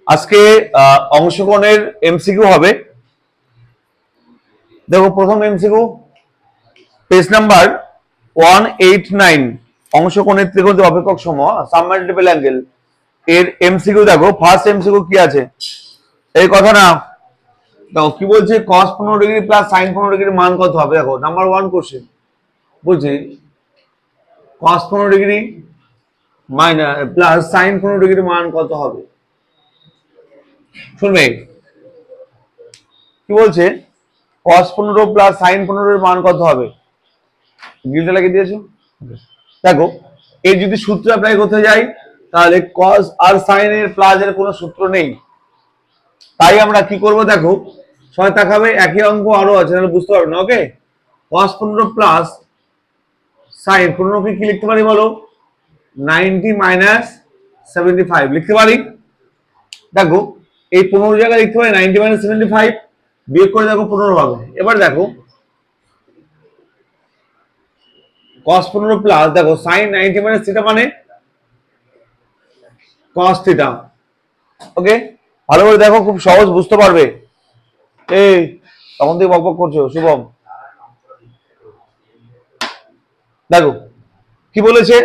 আজকে অংশগ্রহণের এমসিকিউ হবে। দেখো প্রথম এমসিকিউ পেজ নাম্বার 189 অংশগ্রহণের ত্রিকোণের অপেক্ষক সমূহ সাবমাল্টিপল অ্যাঙ্গেল এর এমসিকিউ। দেখো ফার্স্ট এমসিকিউ কি আছে এই কথা না। দেখো কি বলছে cos 15 ডিগ্রি প্লাস sin 15 ডিগ্রির মান কত হবে। দেখো নাম্বার 1 কোশ্চেন বলছি cos 15 degree minus plus sin 15 ডিগ্রির মান কত হবে। শুনবে কি বলছে cos 15 প্লাস sin 15 এর মান কত হবে। গিলটা লাগিয়ে দিয়েছো। দেখো এই যদি সূত্র অ্যাপ্লাই করতে যাই তাহলে cos আর sin এর প্লাস এর কোনো সূত্র নেই। তাই আমরা কি করব দেখো সবাই তাকাবে একই অঙ্ক আরো আছে তাহলে বুঝতে পারবে না। ওকে cos 15 প্লাস sin 15 কে কি লিখতে পারি বলো 90 মাইনাস 75 লিখতে পারি। দেখো এই 15 জায়গায় লিখতে পারি 90 মাইনাস 75 বিয়োগ করে দেখো 15 হবে। এবার দেখো cos 15 প্লাস দেখো sin 90 মাইনাস থিটা মানে cos থিটা। ওকে ভালো করে দেখো খুব সহজ বুঝতে পারবে। এই তখন থেকে বকবক করছো শুভম। দেখো কি বলেছে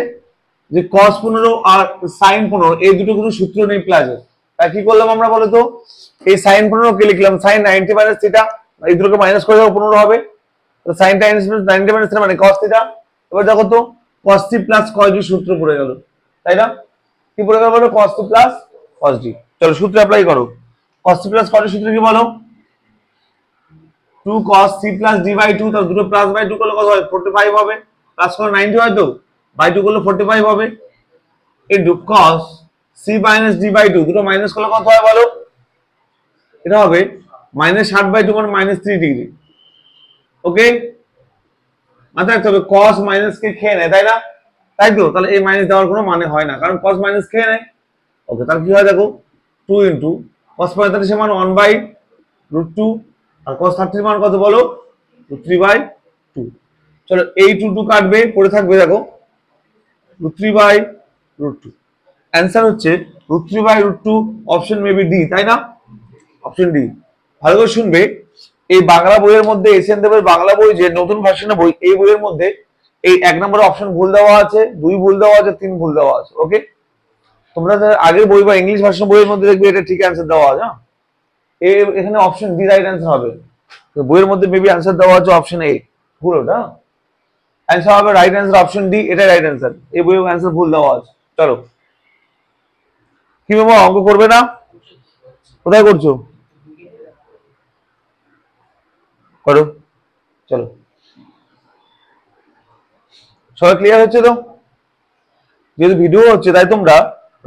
যে cos 15 আর sin 15 এই দুটো কোনো সূত্র নেই প্লাসের। তাই কি করলাম আমরা বলো তো এই sin 15 কে লিখলাম sin 90 মাইনাস থিটা এই দুটোকে মাইনাস করে দাও 15 হবে। তো sin 90 মাইনাস থিটা মানে cos থিটা। এবার দেখো তো cos t plus cos d সূত্র পড়ে গেল তাই না। কি পড়ে গেল বলো cos t plus cos d। চলো সূত্র অ্যাপ্লাই করো। cos t plus cos d সূত্র কি বলো 2 cos c plus d by 2 তার দুটো প্লাস বাই 2 করলে কত হয় 45 হবে। প্লাস করলে 90 হয় তো বাই 2 করলে 45 হবে। Into cos c minus d by 2 দুটো মাইনাস করলে কত হয় বলো এটা হবে মাইনাস 60 বাই 2 মানে মাইনাস 3 ডিগ্রি। ওকে মাথায় রাখতে হবে cos মাইনাস কে খেয়ে নেয় তাই না। তাই তো তাহলে এই মাইনাস দেওয়ার কোনো মানে হয় না কারণ cos মাইনাস খেয়ে নেয়। ওকে তাহলে কি হয় দেখো 2 ইনটু cos 45 মান 1 বাই √2 আর cos 30 মান কত বলো 3 বাই 2। চলো এই 2 কাটবে পড়ে থাকবে দেখো √3 বাই √2। অ্যান্সার হচ্ছে √3 বাই √2 অপশন মেবি ডি তাই না। অপশন ডি ভালো করে শুনবে। এই বাংলা বইয়ের মধ্যে এশিয়ান দেবের বাংলা বই যে নতুন ভার্সনের বই এই বইয়ের মধ্যে এই 1 নম্বর অপশন ভুল দেওয়া আছে 2 ভুল দেওয়া আছে 3 ভুল দেওয়া আছে। ওকে তোমরা আগের বই বা ইংলিশ ভার্সন বইয়ের মধ্যে দেখবে এটা ঠিক অ্যান্সার দেওয়া আছে। এখানে অপশন ডি রাইট অ্যান্সার হবে। তো বইয়ের মধ্যে মেবি অ্যান্সার দেওয়া আছে অপশন এ ভুল ওটা অ্যান্সার হবে রাইট অ্যান্সার অপশন ডি এটা রাইট অ্যান্সার। এই বইয়ের অ্যান্সার ভুল দেওয়া আছে। চলো কি বাবা অঙ্ক করবে না কোথায় করছো করো। চলো সবাই ক্লিয়ার হচ্ছে তো। যেহেতু ভিডিও হচ্ছে তাই তোমরা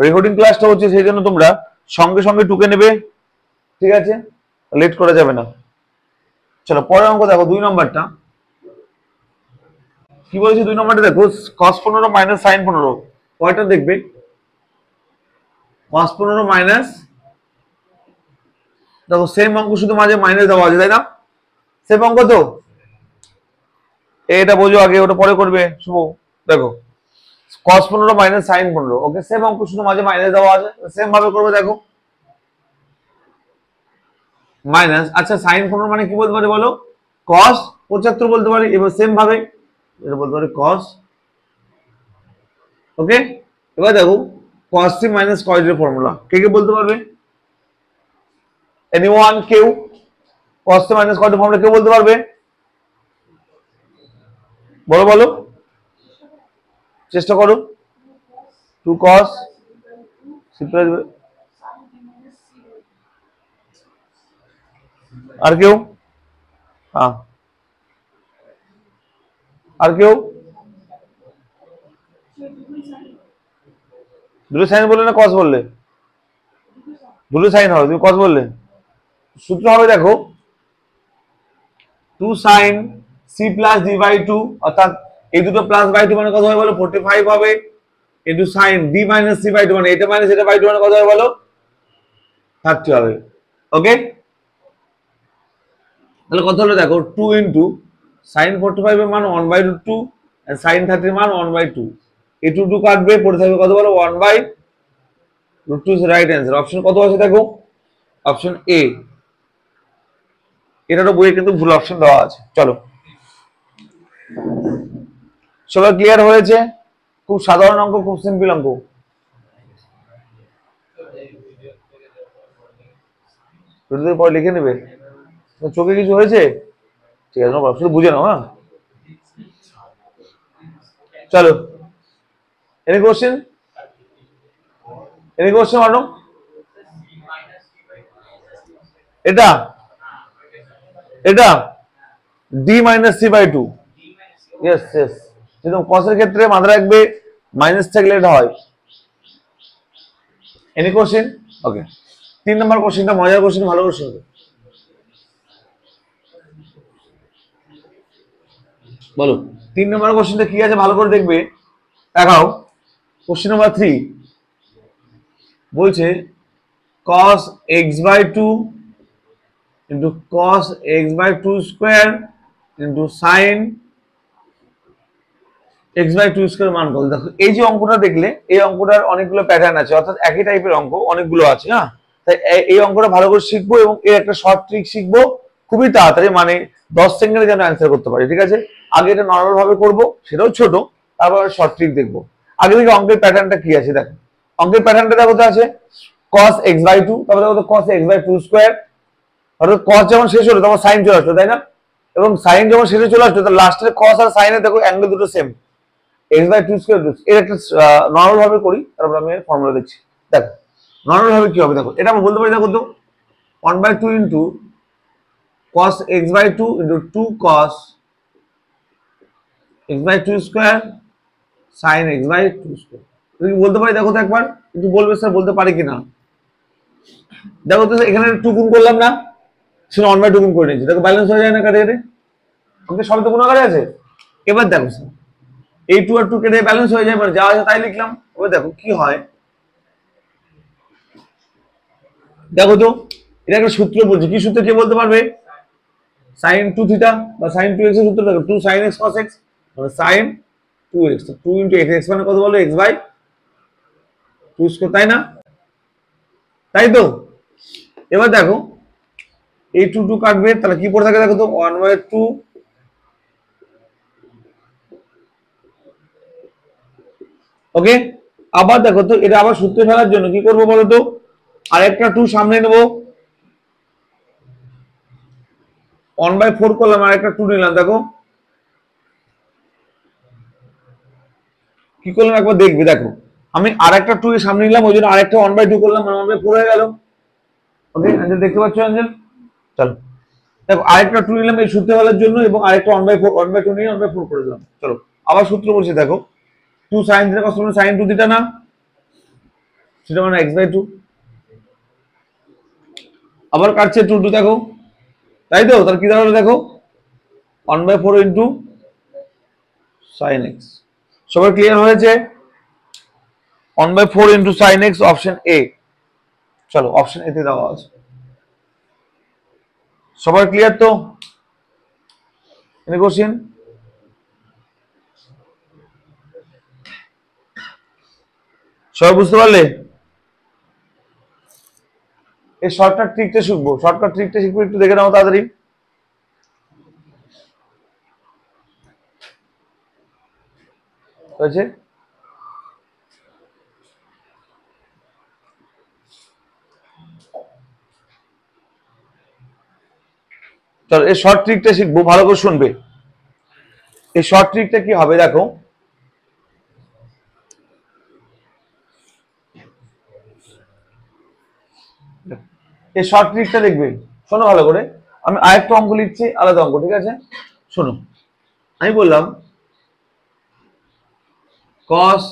রেকর্ডিং ক্লাসটা হচ্ছে সেই জন্য তোমরা সঙ্গে সঙ্গে টুকে নেবে ঠিক আছে লেট করা যাবে না। চলো পরের অঙ্ক দেখো 2 নম্বরটা কি বলেছে 2 নম্বরটা দেখো cos 15 মাইনাস sin 15 কয়টা দেখবে cos 15 মাইনাস দেখো সেম অঙ্ক শুধু মাঝে মাইনাস দেওয়া আছে তাই না। সেম অঙ্ক তো এটা বোঝো আগে ওটা পরে করবে শুভ। দেখো cos 15 মাইনাস sin 15 ওকে সেম অঙ্ক শুধু মাঝে মাইনাস দেওয়া আছে সেম ভাবে করবে। দেখো মাইনাস আচ্ছা sin 15 মানে কি বলতে পারি বলো cos 75 বলতে পারি। এবার সেম ভাবে এটা বলতে পারি cos। ওকে এবার দেখো cos c minus cos d এর ফর্মুলা কে কে বলতে পারবে এনিওয়ান কেউ cos c minus cos d এর ফর্মুলা কেউ বলতে পারবে বলো বলো চেষ্টা করো 2 cos c প্লাস আর কেউ হ্যাঁ আর কেউ দুটো সাইন বললে না cos বললে দুটো সাইন হবে তুমি cos বললে সূত্র হবে দেখো 2 sin c plus d by 2 অর্থাৎ এই দুটো প্লাস বাই 2 মানে কত হবে বলো 45 হবে into sin d minus c by 2 মানে এটা মাইনাস এটা বাই 2 মানে কত হবে বলো 30 হবে। ওকে তাহলে কত হলো দেখো 2 ইনটু sin 45 এর মান 1 বাই √2 আর sin 30 এর মান 1 বাই 2 এই 2 কাটবে পড়ে থাকবে কত বলো 1 by √2 is right answer. Option কত আছে দেখো, অপশন এ। এটারও বইয়ে কিন্তু ভুল অপশন দেওয়া আছে। চলো, সবাই ক্লিয়ার হয়েছে? খুব সাধারণ অঙ্ক, খুব সিম্পল অঙ্ক। পরে লিখে নেবে। চোখে কিছু হয়েছে? ঠিক আছে, শুধু বুঝে নাও। হ্যাঁ, চলো, এনি কোশ্চেন? এনি কোশ্চেন মানো? এটা এটা D minus C by two. Yes yes, কিন্তু কসের ক্ষেত্রে মাথায় রাখবে মাইনাস থাকলে এটা হয়। Any question? ওকে, 3 নম্বর কোশ্চেনটা মজার কোশ্চেন, ভালো কোশ্চেন। বলো 3 নম্বর কোশ্চেনটা কি আছে, ভালো করে দেখবে। দেখাও, কোশ্চেন নাম্বার 3 বলছে cos x by 2 into cos x by 2 square into sin x by 2 square মান কত। দেখো এই যে অঙ্কটা দেখলে, এই অঙ্কটার অনেকগুলো প্যাটার্ন আছে, অর্থাৎ একই টাইপের অঙ্ক অনেকগুলো আছে। হ্যাঁ, তাই এই অঙ্কটা ভালো করে শিখবো এবং এর একটা শর্ট ট্রিক শিখবো খুবই তাড়াতাড়ি, মানে 10 সেকেন্ডে যেন অ্যান্সার করতে পারি। ঠিক আছে, আগে এটা নর্মাল ভাবে করবো, সেটাও ছোট, তারপর শর্ট ট্রিক দেখবো। আগে থেকে অঙ্কের প্যাটার্নটা কি আছে দেখো। অঙ্কের প্যাটার্নটা দেখো তো আছে cos x by 2, তারপরে দেখো তো cos x by 2 স্কয়ার। অর্থাৎ cos যখন শেষ হলো তখন sin চলে আসলো, তাই না? এবং sin যখন শেষে চলে আসলো, তাহলে লাস্টের cos আর sin এর দেখো অ্যাঙ্গেল দুটো সেম, x by 2 স্কয়ার। এর একটা নর্মাল ভাবে করি, তারপর আমি ফর্মুলা দিচ্ছি। দেখো নর্মাল ভাবে কি হবে, দেখো এটা আমরা বলতে পারি, দেখো তো 1 by 2 into cos x by 2 into 2 cos x by 2 square sin x by 2 square. তুমি বলতে পারি, দেখো তো একবার একটু বলবে স্যার বলতে পারি কিনা। দেখো তো এখানে 2 গুণ করলাম না, সেটা 1 by 2 গুণ করে নিয়েছি, দেখো ব্যালেন্স হয়ে যায় না কাটে কেটে, আমাদের সবই তো গুণ আকারে আছে। এবার দেখো স্যার এই 2 আর 2 কেটে ব্যালেন্স হয়ে যায়, মানে যা আছে তাই লিখলাম। এবার দেখো কি হয়, দেখো তো এটা একটা সূত্র বলছি, কি সূত্র কে বলতে পারবে? sin 2 থিটা বা sin 2x এর সূত্র দেখো, 2 sin x cos x মানে sin 2x, 2 into x, x মানে কত বলো, x by 2 স্কয়ার, তাই না? তাই তো। এবার দেখো এই 2 2 কাটবে, তাহলে কি পড়ে থাকে দেখো তো 1 by 2। ওকে, আবার দেখো তো এটা আবার সূত্রে ফেলার জন্য কি করবো বলো তো, আরেকটা 2 সামনে নেবো, 1 by 4 করলাম, আরেকটা 2 নিলাম। দেখো কি করলাম একবার দেখবে, দেখো আমি আরেকটা 2 এর সামনে নিলাম, ওই জন্য আরেকটা 1 by 2 করলাম, মানে 1 by 4 হয়ে গেল। ওকে, অ্যান্সার দেখতে পাচ্ছ অ্যান্সার? চলো দেখো আরেকটা 2 নিলাম এই সূত্রে ফেলার জন্য, এবং আরেকটা 1 by 4, 1 by 2 নিয়ে 1 by 4 করে দিলাম। চলো আবার সূত্র বলছি, দেখো 2 sin থিটা cos মানে sin 2 থিটা না, সেটা মানে x by 2। আবার কাটছে 2 2, দেখো তাই তো, তাহলে কি দাঁড়ালো দেখো 1 by 4 into sin x। সবাই ক্লিয়ার হয়েছে? 1 by 4 into sin x, option A. চলো অপশন এ তে দেওয়া আছে। সবাই ক্লিয়ার তো? Any question? সবাই বুঝতে পারলে? এই শর্টকাট ট্রিকটা শিখবো, শর্টকাট ট্রিকটা শিখবো, একটু দেখে নাও তাড়াতাড়ি। হয়েছে? চলো এই শর্ট ট্রিকটা শিখবো, ভালো করে শুনবে। এই শর্ট ট্রিকটা কি হবে দেখো, এই শর্ট ট্রিকটা দেখবে, শোনো ভালো করে। আমি আরেকটা অঙ্ক লিখছি, আলাদা অঙ্ক, ঠিক আছে? শোনো, আমি বললাম cos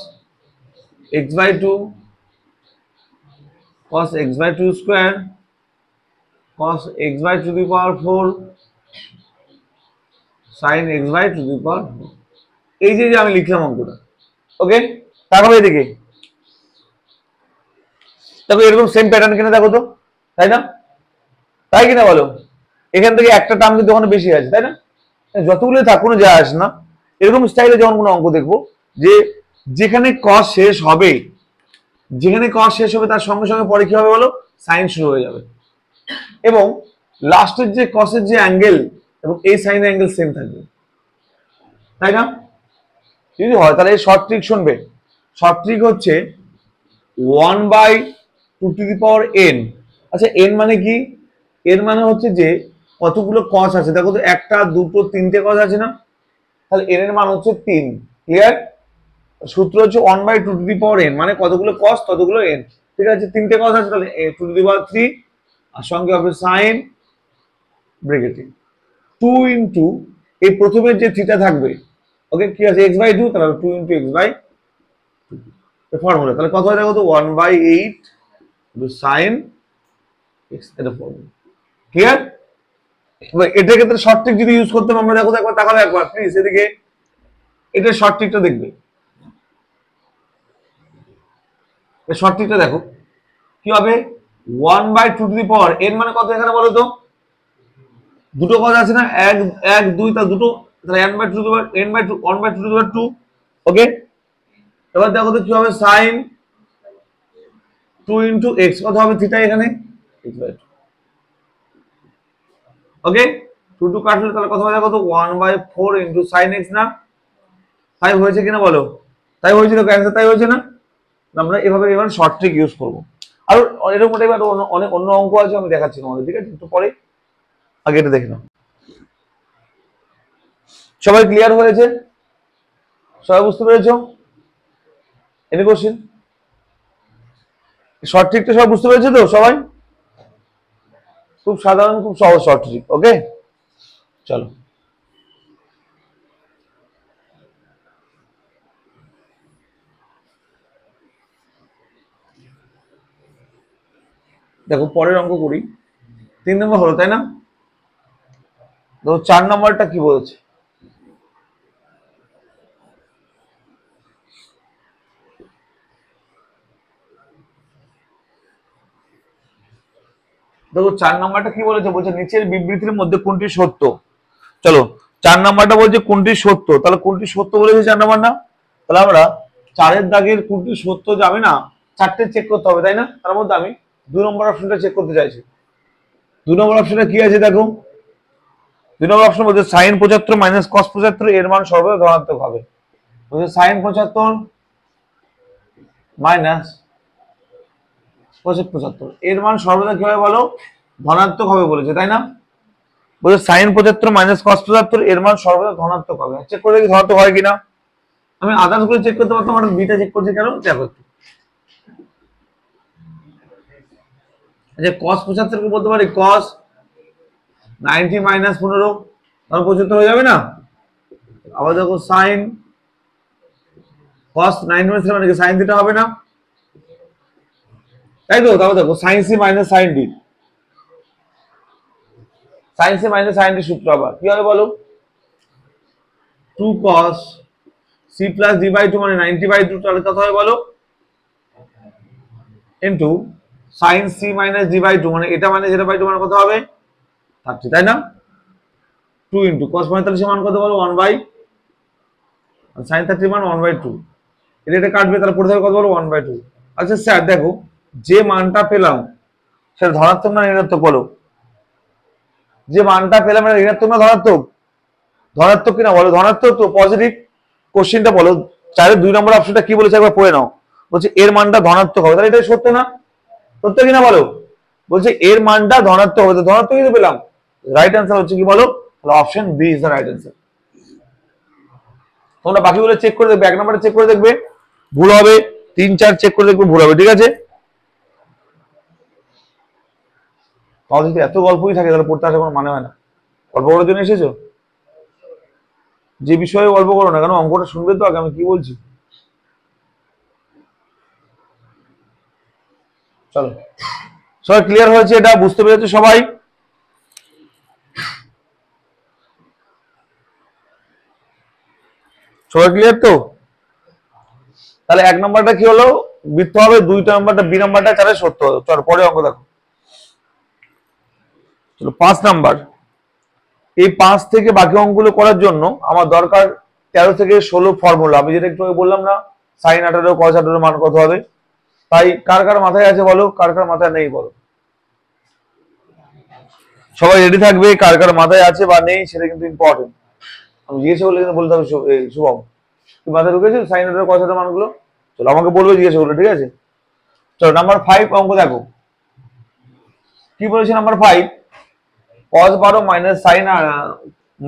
x by 2 cos x by 2 square cos x by 2 to the power 4 sin x by 2 to the power 4। এই যে আমি লিখলাম অঙ্কটা, ওকে? তারপরে এদিকে দেখো এরকম সেম প্যাটার্ন কিনা দেখো তো, তাই না? তাই কিনা বলো? এখান থেকে একটা টার্ম কিন্তু ওখানে বেশি আছে, তাই না? যতগুলো থাক কোনো যায় আসে না। এরকম স্টাইলে যখন কোনো অঙ্ক দেখবো যে যেখানে cos শেষ হবে, যেখানে কস শেষ হবে তার সঙ্গে সঙ্গে পরে কি হবে বলো, সাইন শুরু হয়ে যাবে। এবং লাস্টের যে কসের যে অ্যাঙ্গেল এবং এই সাইনের অ্যাঙ্গেল সেম থাকবে, তাই না? যদি হয় তাহলে শর্ট ট্রিক শুনবে। শর্ট ট্রিক হচ্ছে 1/2n। আচ্ছা n মানে কি? n মানে হচ্ছে যে কতগুলো কস আছে, দেখো তো 1টা 2টো 3টে কস আছে না, তাহলে n এর মান হচ্ছে 3। ক্লিয়ার? সূত্র হচ্ছে 1/2n মানে কতগুলো কস ততগুলো n। ঠিক আছে, 3টে কস আছে তাহলে 2^3 আর সঙ্গে হবে সাইন ব্রেকেটিং 2 ইন্টু এই প্রথমের যে থিটা থাকবে, ওকে কি আছে x/2, তাহলে 2 ইন্টু x/2 ফর্মুলা। তাহলে কত হয় দেখো তো 1/8 সাইন x, এটা ফর্মুলা। ক্লিয়ার? এবার এটার ক্ষেত্রে শর্ট ট্রিক যদি ইউজ করতাম আমরা, দেখো একবার তাকাবে একবার প্লিজ এদিকে, এটা শর্ট ট্রিকটা দেখবে। এই শর্ট ট্রিকটা দেখো কি হবে, 1/2n মানে কত এখানে বলো তো, দুটো কস আছে না, 1 1 2, তা দুটো, তাহলে n/2 ওকে। এবার দেখো তো কি হবে, সাইন 2 ইন্টু x, কত হবে থিটা এখানে x/2 ওকে। 2 2 কাটলে তাহলে কত হবে দেখো তো 1/4 ইন্টু সাইন x না। তাই হয়েছে কিনা বলো, তাই হয়েছিল ক্যান্সার, তাই হয়েছে না? আমরা এভাবে এবার শর্ট ট্রিক ইউজ করবো। আর এরকম এবার অনেক অন্য অঙ্ক আছে আমি দেখাচ্ছি তোমাদের, ঠিক আছে? একটু পরে, আগে এটা দেখে নাও। সবাই ক্লিয়ার হয়েছে? সবাই বুঝতে পেরেছো? Any question? শর্ট ট্রিকটা সবাই বুঝতে পেরেছো তো সবাই? খুব সাধারণ, খুব সহজ শর্ট ট্রিক, ওকে। চলো দেখো পরের অঙ্ক করি। 3 নম্বর হলো তাই না? দেখো 4 নম্বরটা কি বলেছে, দেখো 4 নম্বরটা কি বলেছে, বলছে নিচের বিবৃতির মধ্যে কোনটি সত্য। চলো 4 নম্বরটা বলছে কোনটি সত্য, তাহলে কোনটি সত্য বলেছে 4 নম্বর না, তাহলে আমরা 4-এর দাগের কোনটি সত্য যাবে না, 4টে চেক করতে হবে তাই না? তার মধ্যে আমি 2 নম্বর অপশনটা চেক করতে চাইছি। 2 নম্বর অপশনে কি আছে দেখো, 2 নম্বর অপশন বলছে সাইন 75 মাইনাস কস 75 এর মান সর্বদা ধনাত্মক হবে। বলছে সাইন 75 মাইনাস কস 75 এর মান সর্বদা কি হবে বলো, ধনাত্মক হবে বলেছে তাই না? বলছে সাইন 75 মাইনাস কস 75 এর মান সর্বদা ধনাত্মক হবে। চেক করে দেখি ধনাত্মক হয় কিনা। আমি আদার্স গুলো চেক করতে পারতাম, আমার বিটা চেক করছি কেন, দেখো একটু। আচ্ছা কস 75 কে বলতে পারি কস 90 মাইনাস 15, তাহলে 75 হয়ে যাবে না? আবার দেখো সাইন কস 90 মাইনাস মানে কি সাইন থিটা হবে না, তাই তো? তাহলে দেখো sine C minus sine D, sine C minus sine D সূত্র আবার কি হবে বলো, 2 cos c plus d by 2 মানে 90/2, তাহলে কত হবে বলো, into sin c minus d by 2 মানে এটা মানে 0/2 মানে কত হবে 30, তাই না? 2 ইনটু cos 45 মান কত বলো 1 বাই, আর sin 30 মান 1/2, এটা কাটবে তাহলে পড়ে থাকবে কত বলো 1/2। আচ্ছা স্যার দেখো যে মানটা পেলাম সেটা ধনাত্মক না ঋণাত্মক বলো, যে মানটা পেলাম এটা ঋণাত্মক না ধনাত্মক? ধনাত্মক কিনা বলো, ধনাত্মক তো, পজিটিভ। কোশ্চেনটা বলো 4-এর 2 নম্বর অপশনটা কি বলেছে একবার পড়ে নাও। বলছে এর মানটা ধনাত্মক হবে, তাহলে এটাই সত্য না? সত্য কিনা বলো? বলছে এর মানটা ধনাত্মক হবে, ধনাত্মক কিন্তু পেলাম, রাইট অ্যান্সার হচ্ছে কি বলো, তাহলে option B is the right answer. তোমরা বাকিগুলো চেক করে দেখবে, 1 নম্বরে চেক করে দেখবে ভুল হবে, 3 4 চেক করে দেখবে ভুল হবে, ঠিক আছে? তাহলে যদি এত গল্পই থাকে তাহলে পড়তে আসার কোনো মানে হয় না। গল্প করার জন্য এসেছো, যে বিষয়ে গল্প করো না কেন অঙ্কটা শুনবে তো আগে আমি কি বলছি। চলো সবাই ক্লিয়ার হয়েছে, এটা বুঝতে পেরেছো সবাই? সবাই ক্লিয়ার তো? তাহলে 1 নম্বরটা কি হলো বৃত্ত হবে, 2 নম্বরটা বি নম্বরটা 4-এ সত্য হলো। চলো পরে অঙ্ক দেখো। চলো 5 নাম্বার, এই 5 থেকে বাকি অঙ্কগুলো করার জন্য আমার দরকার 13 থেকে 16 ফর্মুলা। আমি যেটা একটু বললাম না, সাইন 18 কস 18 মান কত হবে, তাই কার কার মাথায় আছে বলো, কার কার মাথায় নেই বলো। সবাই রেডি থাকবে, কার কার মাথায় আছে বা নেই সেটা কিন্তু ইম্পর্টেন্ট। আমি জিজ্ঞেস করলে কিন্তু বলতে হবে শুভম তুই মাথায় ঢুকেছিস সাইন এর কথাটার মানগুলো? চলো আমাকে বলবে জিজ্ঞেস করলে, ঠিক আছে? চলো নাম্বার 5 অঙ্ক দেখো কি বলেছে। Number 5 cos 12 minus sine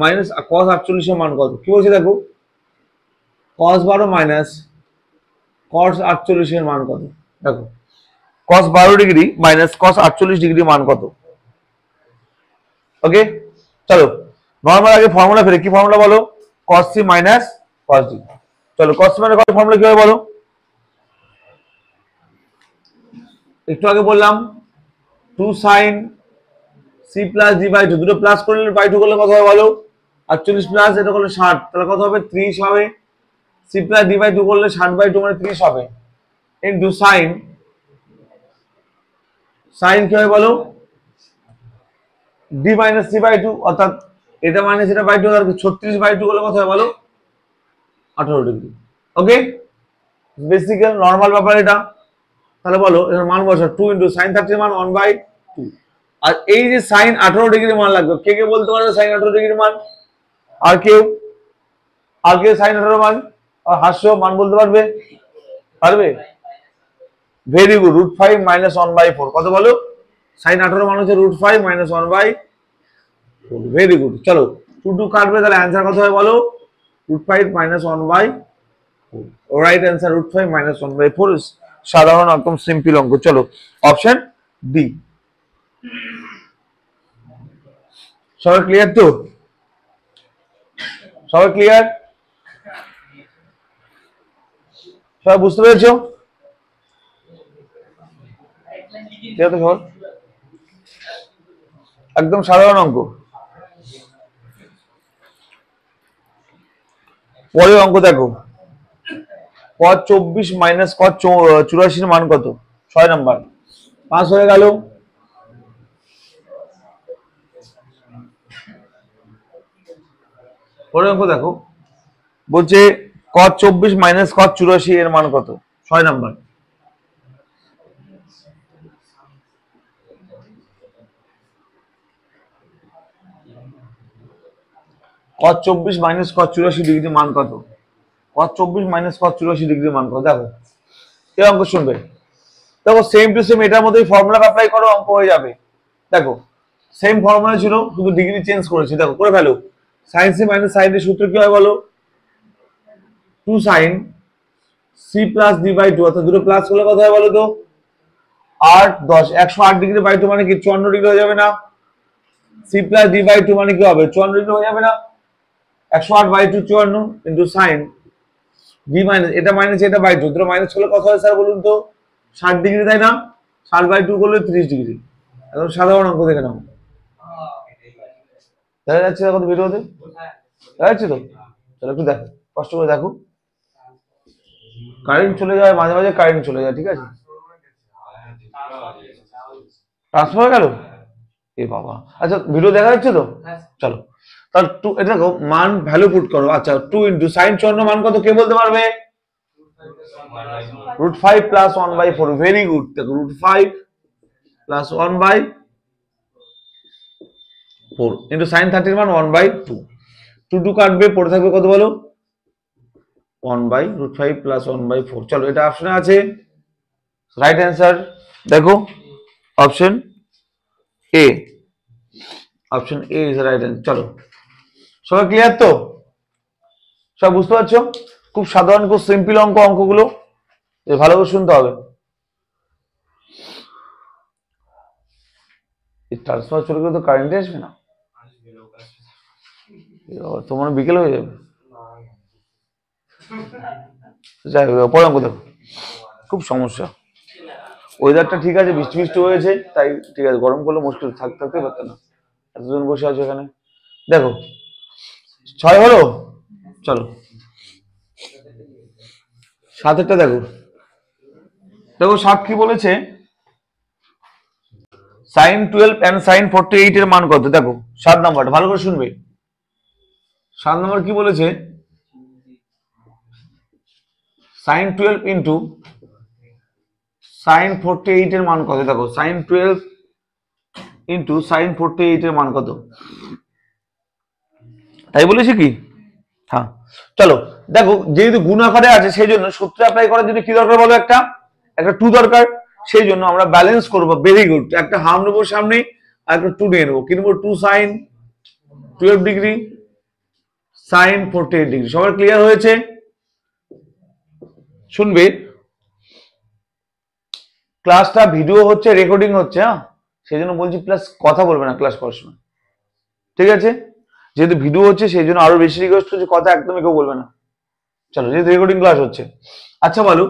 minus cos 48 এর মান কত? কি বলছে দেখো, cos 12 মাইনাস cos 48 এর মান কত? দেখো cos 12 degree minus cos 48 degree মান কত? ওকে চলো নরমাল আগে ফর্মুলা ফেলে, কি ফর্মুলা বলো? cos c minus cos d। চলো cos c minus cos formula কি হবে বলো? একটু আগে বললাম 2 sin c plus d by 2, দুটো প্লাস করলে বাই 2 করলে কত হবে বলো? 48 প্লাস এটা করলে 60, তাহলে কত হবে? 30 হবে। c প্লাস d বাই 2 করলে 60 বাই 2 মানে 30 হবে, ইনটু sin কি হবে বলো? d মাইনাস c বাই 2, অর্থাৎ এটা মাইনাস এটা বাই 2, আর 36 বাই 2 করলে কত হবে বলো? 18 ডিগ্রি। ওকে বেসিক্যাল নরমাল ব্যাপার এটা। তাহলে বলো এর মান বসা 2 ইনটু sin 30 মান 1/2। আর এই যে sin 18 ডিগ্রি মান লাগবে, কে কে বলতে পারবে sin 18 ডিগ্রি মান? আর কেউ sin 18 মান আর হাস্য মান বলতে পারবে? পারবে? ভেরি গুড, √5 মাইনাস 1/4 কত বলো? sin 18 মান হচ্ছে √5 মাইনাস 1/4। Very good. চলো 2 কাটবে, তাহলে অ্যান্সার কত হয় বলো? √5 মাইনাস 1/4। Right answer √5 minus 1/4। সাধারণ একদম সিম্পল অঙ্ক। চলো অপশন ডি। সবাই ক্লিয়ার তো? সবাই ক্লিয়ার? সবাই বুঝতে পেরেছো? একদম সাধারণ অঙ্ক। পরের অঙ্ক দেখো, cos 24 মাইনাস cos 84 এর মান কত? 6 নাম্বার। 5 হয়ে গেল। পরের অঙ্ক দেখো, বলছে cos 24 মাইনাস cos 84 এর মান কত? 6 number. cos 24 minus cos 84 degree মান কত? cos 24 মাইনাস cos 84 ডিগ্রি মান কত? দেখো এই অঙ্ক শুনবে, দেখো সেম টু সেম এটার মধ্যেই ফর্মুলা অ্যাপ্লাই করো, অঙ্ক হয়ে যাবে। দেখো সেম ফর্মুলা ছিল, শুধু ডিগ্রি চেঞ্জ করেছি। দেখো করে ফেলো। sin c মাইনাস sin এর সূত্র কি হয় বলো? 2 sin c plus d by 2, অর্থাৎ দুটো প্লাস করলে কত হয় বলো তো? 8 10 108 ডিগ্রি বাই 2 মানে কি 54 ডিগ্রি হয়ে যাবে না? c প্লাস d বাই 2 মানে কি হবে? 54 ডিগ্রি হয়ে যাবে না? 108 by 2 54 into sin d minus এটা মাইনাস এটা বাই 2, দুটো মাইনাস করলে কত হয় স্যার বলুন তো? 60 ডিগ্রি, তাই না? 60 বাই 2 করলে 30 ডিগ্রি। একদম সাধারণ অঙ্ক, দেখে নাও। দেখা যাচ্ছে এখন ভিডিওতে? দেখা যাচ্ছে তো? চলো একটু দেখো, কষ্ট করে দেখো। কারেন্ট চলে যায় মাঝে মাঝে, কারেন্ট চলে যায়, ঠিক আছে? ট্রান্সফার হয়ে গেল? এ বাবা। আচ্ছা ভিডিও দেখা যাচ্ছে তো? চলো তাহলে এটা দেখো, মান ভ্যালু পুট করো। আচ্ছা 2 ইনটু sin 54 মান কত কে বলতে পারবে? √5 প্লাস 1/4। Very good. দেখো √5 প্লাস 1/4 ইনটু sin 30 মান 1/2। 2 কাটবে, পড়ে থাকবে কত বলো? 1/√5 প্লাস 1/4। চলো এটা অপশনে আছে, রাইট অ্যান্সার দেখো option A. Option A is right answer. চলো সবাই ক্লিয়ার তো? সব বুঝতে পারছো? খুব সাধারণ, খুব সিম্পল অঙ্ক, অঙ্কগুলো ভালো করে শুনতে হবে। ট্রান্সফার চলে গেলে তো কারেন্টে আসবে না, তোমার বিকেল হয়ে যাবে। যাই হোক পরে অঙ্ক দেখো, খুব সমস্যা। ওয়েদারটা ঠিক আছে, বৃষ্টি বৃষ্টি হয়েছে তাই ঠিক আছে, গরম করলে মুশকিল, থাকতে পারতো না। এতজন বসে আছো এখানে। দেখো 6 হলো। চলো 7-এরটা দেখো। দেখো 7 কি বলেছে? sin 12 and sin 48 এর মান কত? দেখো 7 নাম্বার ভালো করে শুনবে। 7 নাম্বার কি বলেছে? sin 12 ইন্টু সাইন 48 এর মান কত? দেখো সাইন 12 ইন্টু সাইন 48 এর মান কত? তাই বলেছি কি? হ্যাঁ, চলো দেখো, যেহেতু গুণ আকারে আছে সেই জন্য সূত্র অ্যাপ্লাই করার জন্য কি দরকার বলো? একটা 2 দরকার। সেই জন্য আমরা ব্যালেন্স করবো। ভেরি গুড, একটা হাফ নেবো সামনে আর একটা 2 নিয়ে নেবো। কি নেবো? 2 সাইন 12 ডিগ্রি সাইন 48 ডিগ্রি। সবার ক্লিয়ার হয়েছে? শুনবে, ক্লাসটা ভিডিও হচ্ছে, রেকর্ডিং হচ্ছে, হ্যাঁ, সেই জন্য বলছি প্লাস কথা বলবে না ক্লাস করার সময়, ঠিক আছে? যেহেতু ভিডিও হচ্ছে সেই জন্য আরো বেশি রিকোয়েস্ট করছি, কথা একদমই কেউ বলবে না। চলো, যেহেতু রেকর্ডিং ক্লাস হচ্ছে। আচ্ছা বলো,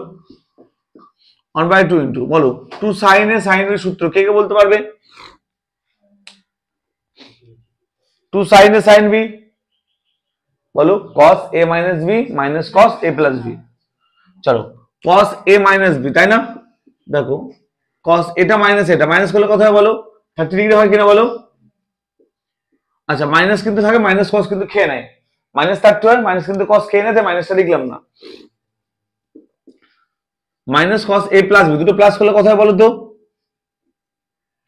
1/2 ইন্টু বলো 2 সাইন এ সাইনের সূত্র কে কে বলতে পারবে? 2 সাইন এ সাইন বি বলো, cos a minus B minus cos a plus B. চলো, cos a মাইনাস বি, তাই না? দেখো cos এটা মাইনাস এটা মাইনাস করলে কথা হয় বলো? 30 ডিগ্রি হয় কিনা বলো? আচ্ছা, মাইনাস কিন্তু থাকে, মাইনাস cos কিন্তু খেয়ে নেয়, মাইনাস 30 হয়, মাইনাস কিন্তু cos খেয়ে নেয়, মাইনাসটা লিখলাম না। Minus cos a plus B, দুটো প্লাস করলে কথা হয় বলো তো?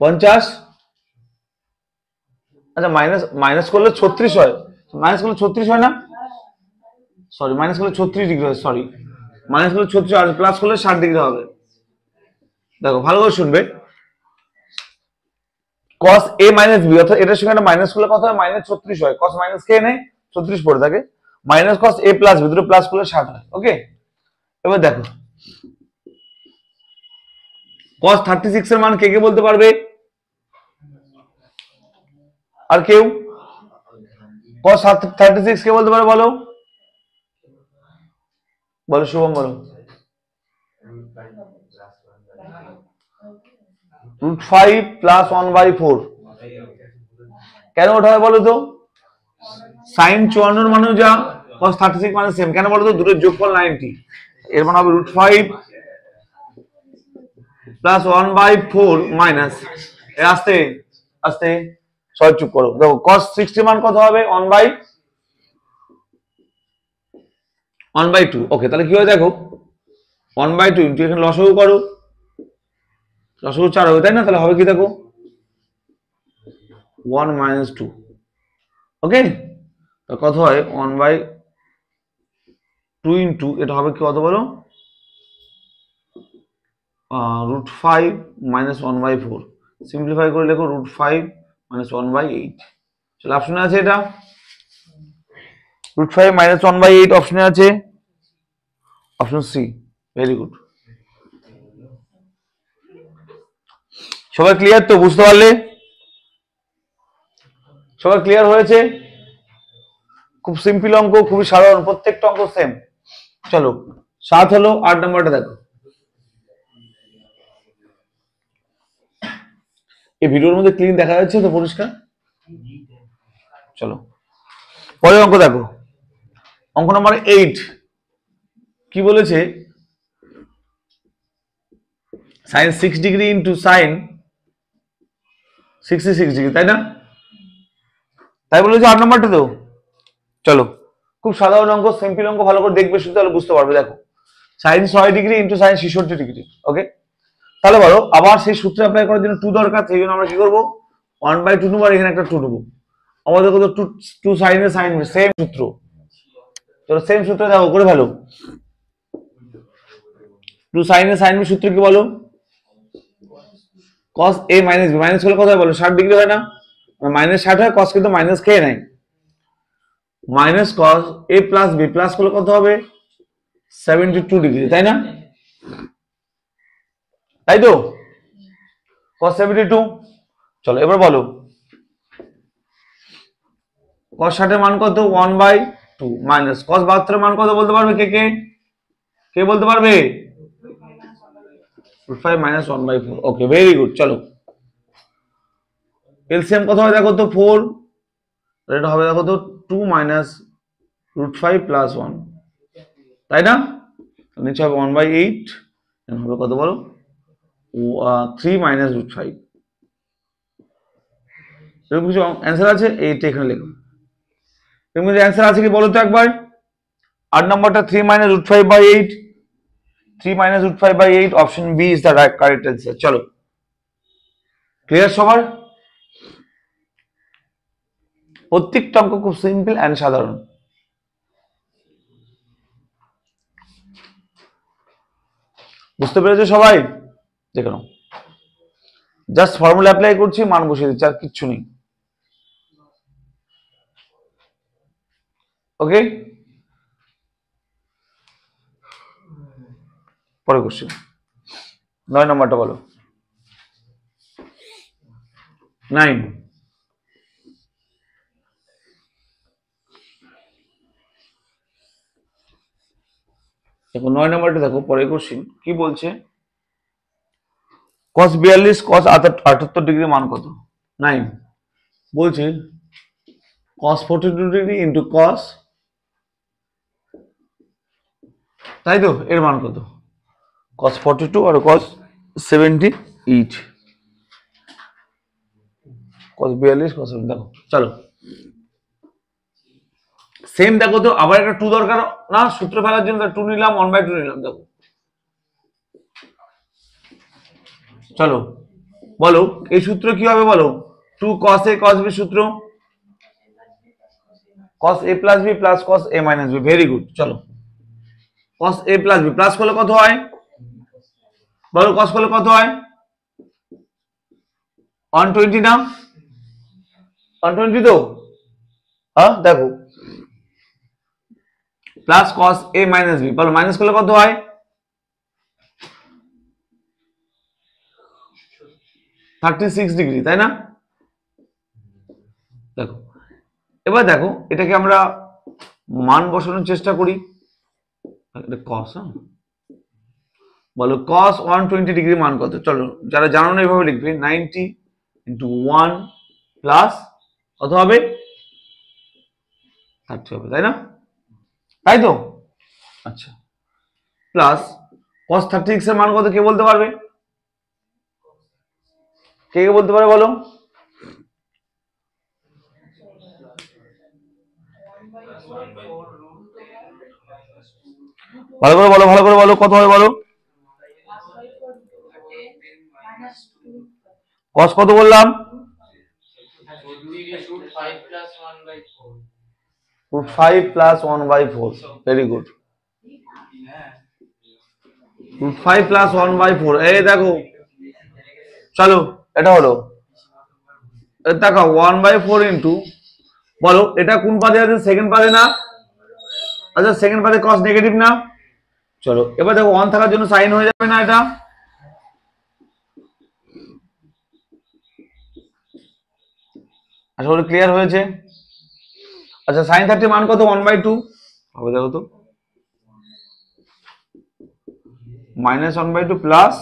50। আচ্ছা, মাইনাস করলে 36 হয়, মাইনাস করলে 36 হয় না? সরি, মাইনাস করলে 36 ডিগ্রি হয়, সরি, মাইনাস করলে 36 আর প্লাস করলে 60 ডিগ্রি হবে। দেখো ভালো করে শুনবে, cos a মাইনাস বি, অর্থাৎ এটার সঙ্গে একটা মাইনাস করলে কথা হয় মাইনাস 36 হয়, cos মাইনাস কে নেয় 36 পড়ে থাকে, minus cos a plus B, দুটো প্লাস করলে 60 হয়। ওকে, এবার দেখো cos 36 এর মান কে কে বলতে পারবে? আর কেউ? cos 36 কে বলতে পারে বলো? বলো শুভম, বলো। √5 প্লাস 1/4। কেন ওঠা হয় বলো তো? সাইন 54 মানেও যা, cos 36 মানে সেম। কেন বলো তো? দুটোর যোগফল 90, এর মানে হবে √5 প্লাস 1/4 মাইনাস, আস্তে আস্তে সবাই চুপ করো। দেখো cos 60 মান কত হবে? 1/2। ওকে, তাহলে কি হয় দেখো, 1/2 ইন্টু এখানে লসাগু করো, লসাগু 4 হবে, তাই না? তাহলে হবে কি দেখো, 1 - 2। ওকে, কত হয়? 1/2 ইন্টু এটা হবে কি কত বলো? √5 মাইনাস 1/4। সিম্পলিফাই করে লেখো √5 মাইনাস 1/8। চলো, অপশনে আছে এটা, √5 মাইনাস 1/8 অপশনে আছে, অপশন সি। Very good. সবাই ক্লিয়ার তো? বুঝতে পারলে? সবাই ক্লিয়ার হয়েছে? খুব সিম্পল অঙ্ক, খুবই সাধারণ, প্রত্যেকটা অঙ্ক সেম। চলো 7 হলো, 8 নম্বরটা দেখো। এই ভিডিওর মধ্যে ক্লিন দেখা যাচ্ছে তো, পরিষ্কার? চলো পরের অঙ্ক দেখো, অঙ্ক নম্বর 8। কি বলেছে? Sine 6 degree into sine 66 degree, তাই না? তাই বলেছে 8 নম্বরটা তো। চলো, খুব সাধারণ অঙ্ক, সিম্পল অঙ্ক, ভালো করে দেখবে শুধু, তাহলে বুঝতে পারবে। দেখো sine 6 degree into sine 66 degree. Okay, তাহলে বলো, আবার সেই সূত্র অ্যাপ্লাই করার জন্য 2 দরকার, সেই জন্য আমরা কি করবো? 1/2 নেবো, আর এখানে একটা 2 নেবো। আমাদের কত? 2 সাইনের সাইন, সেম সূত্র। চলো সেম সূত্র দেখো করে ফেলো। 2 সাইনের সাইন সূত্র কি বলো? cos a minus B, minus করলে কত হয় বলো? 60 ডিগ্রি হয় না? মাইনাস 60 হয়, cos কিন্তু মাইনাস খেয়ে নেয়, minus cos a plus B, plus করলে কত হবে? 72 ডিগ্রি, তাই না? তাই তো, cos 72। চলো এবার বলো, cos 60 এর মান কত? 1/2 মাইনাস cos 72 এর মান কত বলতে পারবে? কে কে কে বলতে পারবে? √5 মাইনাস 1/4। ওকে, ভেরি গুড। চলো এলসিএম কত হয় দেখো তো? 4। এটা হবে দেখো তো 2 মাইনাস √5 প্লাস 1, তাই না? নিচে হবে 1/8, হবে কত বলো? 3 মাইনাস √5। এরকম কিছু অ্যান্সার আছে? এইটা এখানে লেখো। এরকম কিছু অ্যান্সার আছে কি বলো তো একবার? 8 নম্বরটা 3 minus √5/8। 3 minus root 5 by 8, option B is the right correct answer. চলো ক্লিয়ার সবার? প্রত্যেকটা অঙ্ক খুব সিম্পল এন্ড সাধারণ। বুঝতে পেরেছো সবাই? দেখো নাও, জাস্ট ফর্মুলা অ্যাপ্লাই করছি, মান বসিয়ে দিচ্ছি, আর কিচ্ছু নেই। ওকে, পরে কোশ্চেন 9 নম্বরটা বলো। 9 দেখো, 9 নম্বরটা দেখো, পরে কোশ্চেন কি বলছে, cos 42 cos 78 ডিগ্রি মান কত? 9 বলছে cos 42 ডিগ্রি ইন্টু cos, তাই তো, এর মান কত? cos 42 আর cos 78, cos 42 cos 70। দেখো চলো সেম, দেখো তো আবার একটা 2 দরকার না সূত্র ফেলার জন্য, 2 নিলাম, 1/2 নিলাম। দেখো চলো বলো এই সূত্র কি হবে বলো? 2 cos a cos b সূত্র, cos a plus b plus cos a minus b। Very good. চলো cos a plus b plus করলে কত হয় বলো? cos করলে কত হয়? 120 না? 120 তো, হ্যাঁ দেখো, plus cos a minus b, বলো মাইনাস করলে কত হয়? 36 ডিগ্রি, তাই না? দেখো এবার দেখো এটাকে আমরা মান বসানোর চেষ্টা করি। cos, বলো cos 120 ডিগ্রি মান কত? চলো যারা জানো না এইভাবে লিখবে, 90 ইন্টু 1 প্লাস কত হবে? 30 হবে, তাই না? তাই তো, আচ্ছা, প্লাস cos 36 এর মান কত কে বলতে পারবে? কে কে বলতে পারে বলো? ভালো করে বলো, ভালো করে বলো, কত হবে বলো? cos কত বললাম? root 5 plus 1/4। Very good, root 5 plus 1/4। এই দেখো চলো এটা হলো, দেখো 1/4 ইন্টু, বলো এটা কোন পাদে আছে? সেকেন্ড পাদে না? আচ্ছা সেকেন্ড পাদে cos নেগেটিভ না? চলো এবার দেখো 1 থাকার জন্য সাইন হয়ে যাবে না এটা? আশা করি ক্লিয়ার হয়েছে। আচ্ছা sin 30 মান কত? 1/2 হবে, দেখো তো, মাইনাস 1/2 প্লাস,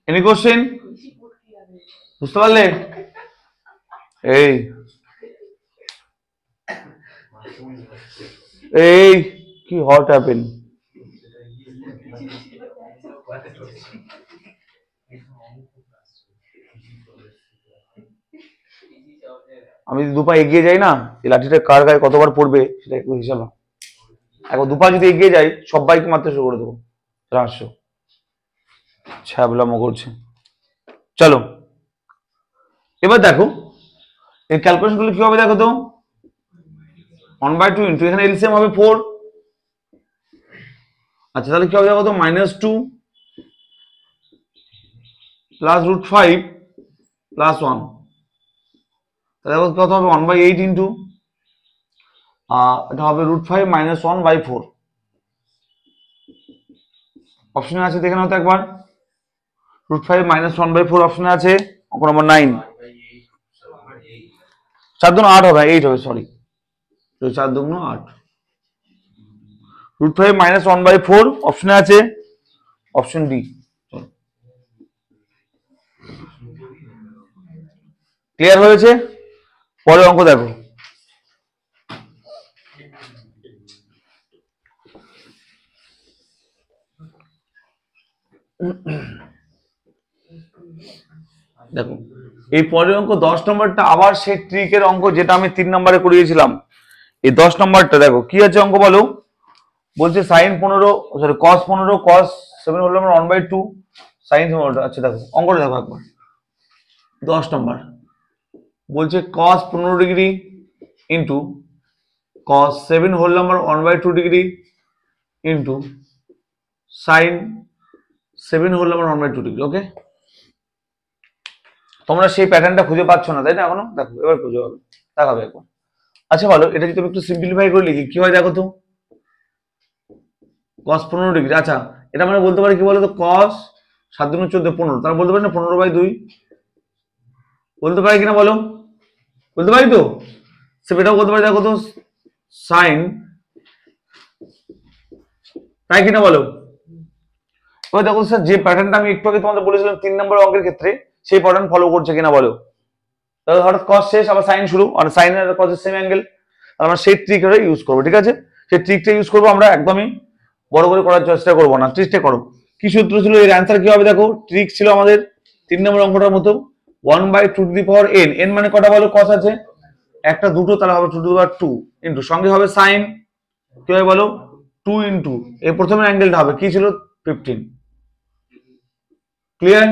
এনি কোশ্চেন? বুঝতে পারলে? এই এই কি হট হ্যাপেন? আমি যদি দুপা এগিয়ে যাই না, এই লাঠিটা কার গায়ে কতবার পড়বে সেটা একটু হিসাব না। এখন দুপা যদি এগিয়ে যাই সবাইকে মারতে শুরু করে দেবো, রাশো ছ্যাবলামো করছে। চলো এবার দেখো এই ক্যালকুলেশন গুলো কি হবে দেখো তো, 1/2 ইন্টু, এখানে এলসিএম হবে 4। আচ্ছা তাহলে কি হবে দেখো তো, -2 প্লাস √5 প্লাস 1, তাহলে কত হবে? 1/8 ইন্টু, এটা হবে √5 minus 1/4। অপশনে আছে, দেখে নাও তো একবার, √5 minus 1/4 অপশনে আছে, অঙ্ক নম্বর 9। 4 দুগুণ 8 হবে, 8 হবে, সরি, 4 দুগুণ 8। √5 minus 1/4 অপশনে আছে, অপশন ডি। ক্লিয়ার হয়েছে? পরের অঙ্ক দেখো, দেখো এই পরের অঙ্ক 10 নম্বরটা আবার সেই ট্রিকের অঙ্ক যেটা আমি 3 নম্বরে করিয়েছিলাম। এই 10 নম্বরটা দেখো কি আছে অঙ্ক বলো? বলছে সাইন 15 সরি কস 15 কস 7 হলো আমরা 1/2 সাইন 15। আচ্ছা দেখো অঙ্কটা দেখো একবার 10 নম্বর বলছে cos 15 degree into cos 7 whole number 1/2 degree into sine 7 whole number 1/2 degree. Okay, তোমরা সেই প্যাটার্নটা খুঁজে পাচ্ছ না তাই না এখনো? দেখো এবার খুঁজে পাবে, দেখাবে একবার। আচ্ছা ভালো, এটা যদি আমি একটু সিম্পলিফাই করে লিখি কি হয় দেখো তো, কস 15 ডিগ্রি। আচ্ছা এটা মানে বলতে পারি কি বলতো, কস 7 × 14 15, তাহলে বলতে পারি না 15/2, বলতে পারি কিনা বলো? বলতে পারি তো। সেটাও বলতে পারি দেখো তো সাইন, তাই কিনা বলো? এবার দেখো স্যার যে প্যাটার্নটা আমি একটু আগে তোমাদের বলেছিলাম 3 নম্বর অঙ্কের ক্ষেত্রে, সেই প্যাটার্ন ফলো করছে কিনা বলো? তাহলে হঠাৎ কস শেষ আবার সাইন শুরু, আর সাইন আর কসের সেম অ্যাঙ্গেল, আমরা সেই ট্রিকটা ইউজ করবো। ঠিক আছে, সেই ট্রিকটা ইউজ করবো আমরা, একদমই বড় করে করার চেষ্টা করবো না, ট্রিকটা করো। কি সূত্র ছিল এর অ্যান্সার কি হবে দেখো? ট্রিক ছিল আমাদের 3 নম্বর অঙ্কটার মতো 1/2n, n মানে কটা বলো? কস আছে একটা দুটো, তাহলে হবে 2 ইন্টু সঙ্গে হবে সাইন কি হবে বলো? 2 ইন্টু এই প্রথমে অ্যাঙ্গেলটা হবে কি ছিল? 15। ক্লিয়ার?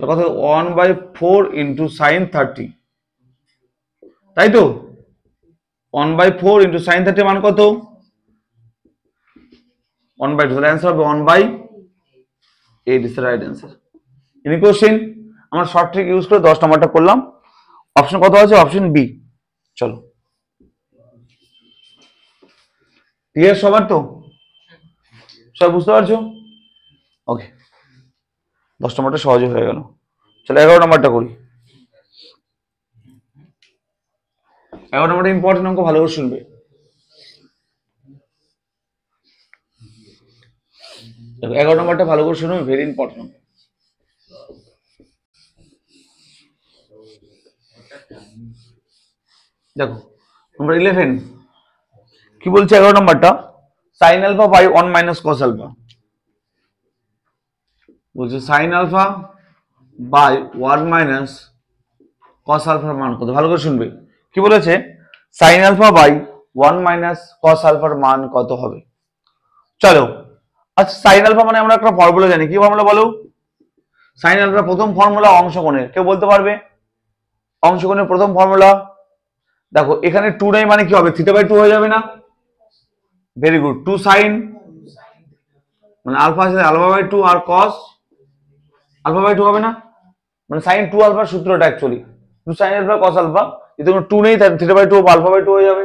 কত? 1/4 ইন্টু সাইন 30, তাই তো? 1/4 ইন্টু সাইন 30 মান কত? 1/2, তাহলে অ্যান্সার হবে 1/8 is the right answer. Any question? আমরা শর্ট ট্রিক ইউজ করে 10 নম্বরটা করলাম। অপশন কত আছে? Option B. চলো, ক্লিয়ার সবার তো? সব বুঝতে পারছো? ওকে, 10 নম্বরটা সহজে হয়ে গেল। চলো 11 নম্বরটা করি। 11 নম্বরটা ইম্পর্টেন্ট অঙ্ক, ভালো করে শুনবে। দেখো 11 নম্বরটা ভালো করে শুনবে, ভেরি ইম্পর্টেন্ট। দেখো নম্বর 11 কি বলছে? 11 নম্বরটা sine alpha by 1 minus cos alpha. বলছে sine alpha by 1 minus cos আলফার মান কত? ভালো করে শুনবে। কি বলেছে? Sine alpha by 1 minus cos আলফার মান কত হবে? চলো, আচ্ছা সাইন আলফা মানে আমরা একটা ফর্মুলা জানি, কি ফর্মুলা বলো? সাইন আলফা প্রথম ফর্মুলা অংশকোণের, কেউ বলতে পারবে? অংশকোণের প্রথম ফর্মুলা দেখো, এখানে 2 নাই মানে কি হবে? θ/2 হয়ে যাবে না? ভেরি গুড, 2 সাইন মানে আলফা আছে α/2 আর কস α/2 হবে না? মানে সাইন 2 আলফার সূত্রটা actually 2 sine alpha cos alpha, যদি কোনো 2 নেই তাহলে θ/2 α/2 হয়ে যাবে।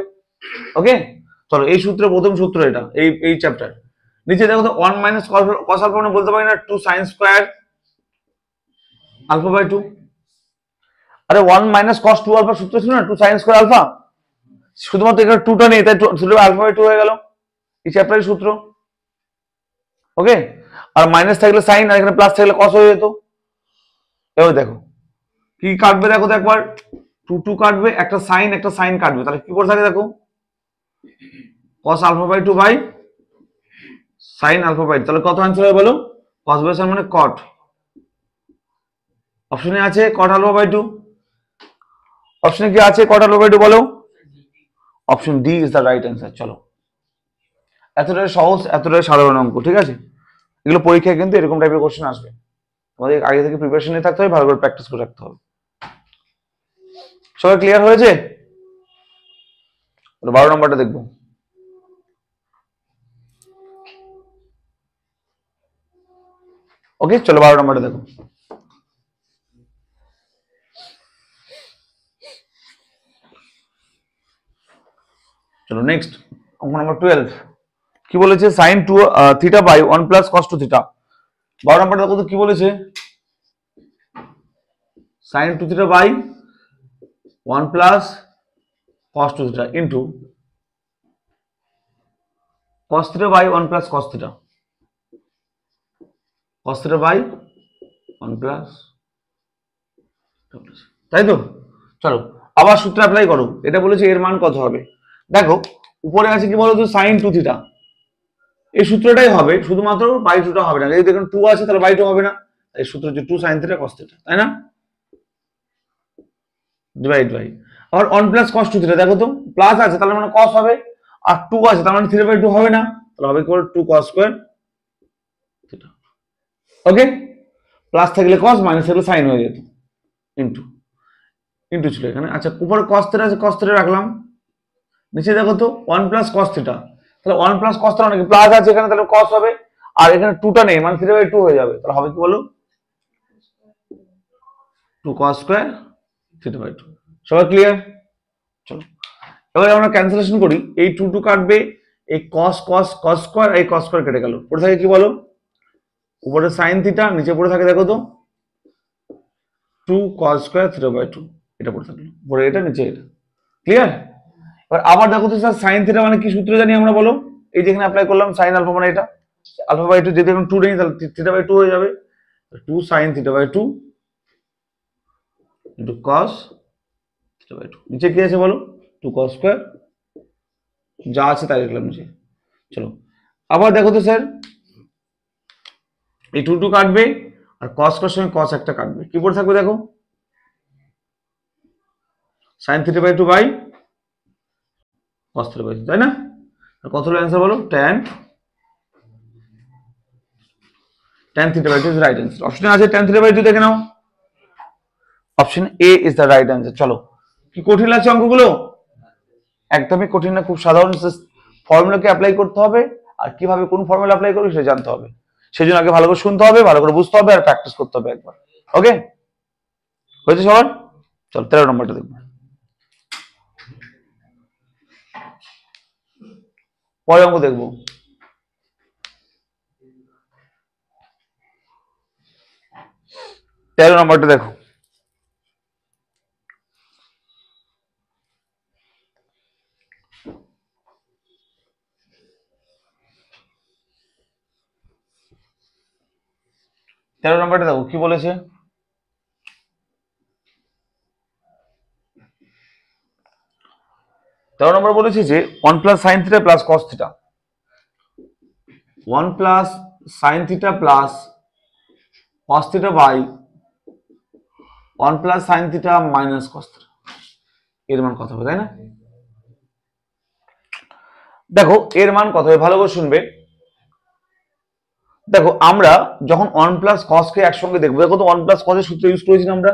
ওকে, চলো এই সূত্রের প্রথম সূত্র এটা, এই চ্যাপ্টার। নিচে দেখো তো 1 মাইনাস কস আলফা মানে বলতে পারি না 2 সাইন স্কয়ার α/2। আরে 1 মাইনাস কস 2 আলফা সূত্র ছিল না 2 সাইন স্কয়ার আলফা, শুধুমাত্র এখানে 2টা নেই তাই α/2 হয়ে গেল, এই চ্যাপ্টারের সূত্র। ওকে, আর মাইনাস থাকলে সাইন আর এখানে প্লাস থাকলে কস হয়ে যেত। এবার দেখো কি কাটবে, দেখো তো একবার 2 কাটবে, একটা সাইন কাটবে, তাহলে কি করে থাকে দেখো? cos α/2 বাই sin α/2, তাহলে কত आंसर হবে বলো? cos বাই sin মানে cot, অপশনে আছে cot α/2, অপশনে কি আছে cot α/2 বলো? Option D is the right answer. চলো, এতটাই সহজ, এতটাই সাধারণ অঙ্ক, ঠিক আছে? এগুলো পরীক্ষায় কিন্তু এরকম টাইপের কোশ্চেন আসবে, তোমাদের আগে থেকে প্রিপারেশন নিয়ে থাকতে হবে, ভালো করে প্র্যাকটিস করে রাখতে হবে। সবাই ক্লিয়ার হয়েছে? 12 নম্বরটা দেখবো। ওকে, চলো 12 নম্বরটা দেখো। চলো নেক্সট অঙ্ক নাম্বার 12 কি বলেছে? sin 2 theta by 1 plus cos 2 theta. 12 নম্বরটা দেখো তো কি বলেছে? sin 2 theta by 1 plus cos 2 theta into cos theta by 1 plus cos theta, cos theta by 1 plus, তাই তো? চলো আবার সূত্র অ্যাপ্লাই করো, এটা বলেছে এর মান কত হবে। দেখো উপরে আছে কি বলতো sin 2 থিটা, এই সূত্রটাই হবে, শুধুমাত্র বাই 2টা হবে না, যদি দেখুন 2 আছে তাহলে বাই 2 হবে না, এই সূত্র হচ্ছে 2 sin থিটা cos থিটা, তাই না? ডিভাইড বাই আবার 1 প্লাস cos 2 থিটা, দেখো তো প্লাস আছে তাহলে মানে cos হবে, আর 2 আছে তার মানে 3/2 হবে না, তাহলে হবে কি বল 2 cos স্কয়ার থিটা। ওকে, প্লাস থাকলে cos মাইনাস থাকলে sin হয়ে যেত, ইনটু ইনটু ছিল এখানে। আচ্ছা, উপরে cos থিটা আছে, cos থিটা রাখলাম, নিচে দেখো তো 1 প্লাস cos থিটা, তাহলে 1 প্লাস cos থিটা নাকি প্লাস আছে এখানে, তাহলে cos হবে, আর এখানে 2 টা নেই মানে থিটা বাই 2 হয়ে যাবে, তাহলে হবে কি বলো 2 cos স্কয়ার থিটা বাই 2। সবাই ক্লিয়ার? চলো এবারে আমরা ক্যান্সেলেশন করি, এই 2 2 কাটবে, এই cos cos cos স্কয়ার এই cos স্কয়ার কেটে গেল, পড়ে থাকে কি বলো উপরে sin থিটা, নিচে পড়ে থাকে দেখো তো 2 cos স্কয়ার থিটা বাই 2, এটা পড়ে থাকলো, উপরে এটা নিচে এটা। ক্লিয়ার? এবার আবার দেখো তো স্যার sin থিটা মানে কি সূত্র জানি আমরা বলো, এই যেখানে অ্যাপ্লাই করলাম sin আলফা মানে এটা আলফা বাই 2, যদি এখন 2 নেই তাহলে থিটা বাই 2 হয়ে যাবে, 2 sin theta by 2 into cos theta by 2, নিচে কি আছে বলো 2 cos স্কয়ার, যা আছে তাই লিখলাম নিচে। চলো আবার দেখো তো স্যার এই 2 2 কাটবে, আর cos এর সঙ্গে cos একটা কাটবে, কি পড়ে থাকবে দেখো sin theta by 2 by cos theta by 2, তাই না? কত হলো অ্যান্সার বলো, tan theta by 2 is right answer. অপশনে আছে tan থিটা বাই 2, দেখে নাও, option A is the right answer. চলো, কি কঠিন লাগছে অঙ্কগুলো? একদমই কঠিন না, খুব সাধারণ, ফর্মুলাকে অ্যাপ্লাই করতে হবে, আর কিভাবে কোন ফর্মুলা অ্যাপ্লাই করবে সেটা জানতে হবে, সেই জন্য আগে ভালো করে শুনতে হবে, ভালো করে বুঝতে হবে, আর প্র্যাকটিস করতে হবে একবার। ওকে, হয়েছে সবার? চলো 13 নম্বরটা দেখবো, পরে অঙ্ক দেখবো। তেরো নম্বরটা দেখো, তেরো নম্বরটা দেখো কি বলেছে, তেরো নম্বর বলেছে যে 1 plus sine theta plus cos theta, 1 plus sine theta plus cos theta by 1 plus sine theta minus cos theta, এর মান কত হবে, তাই না? দেখো এর মান কত হবে ভালো করে শুনবে। দেখো আমরা যখন 1 প্লাস কস কে একসঙ্গে দেখবো, দেখো তো 1 প্লাস কস এর সূত্র ইউজ করেছিলাম আমরা,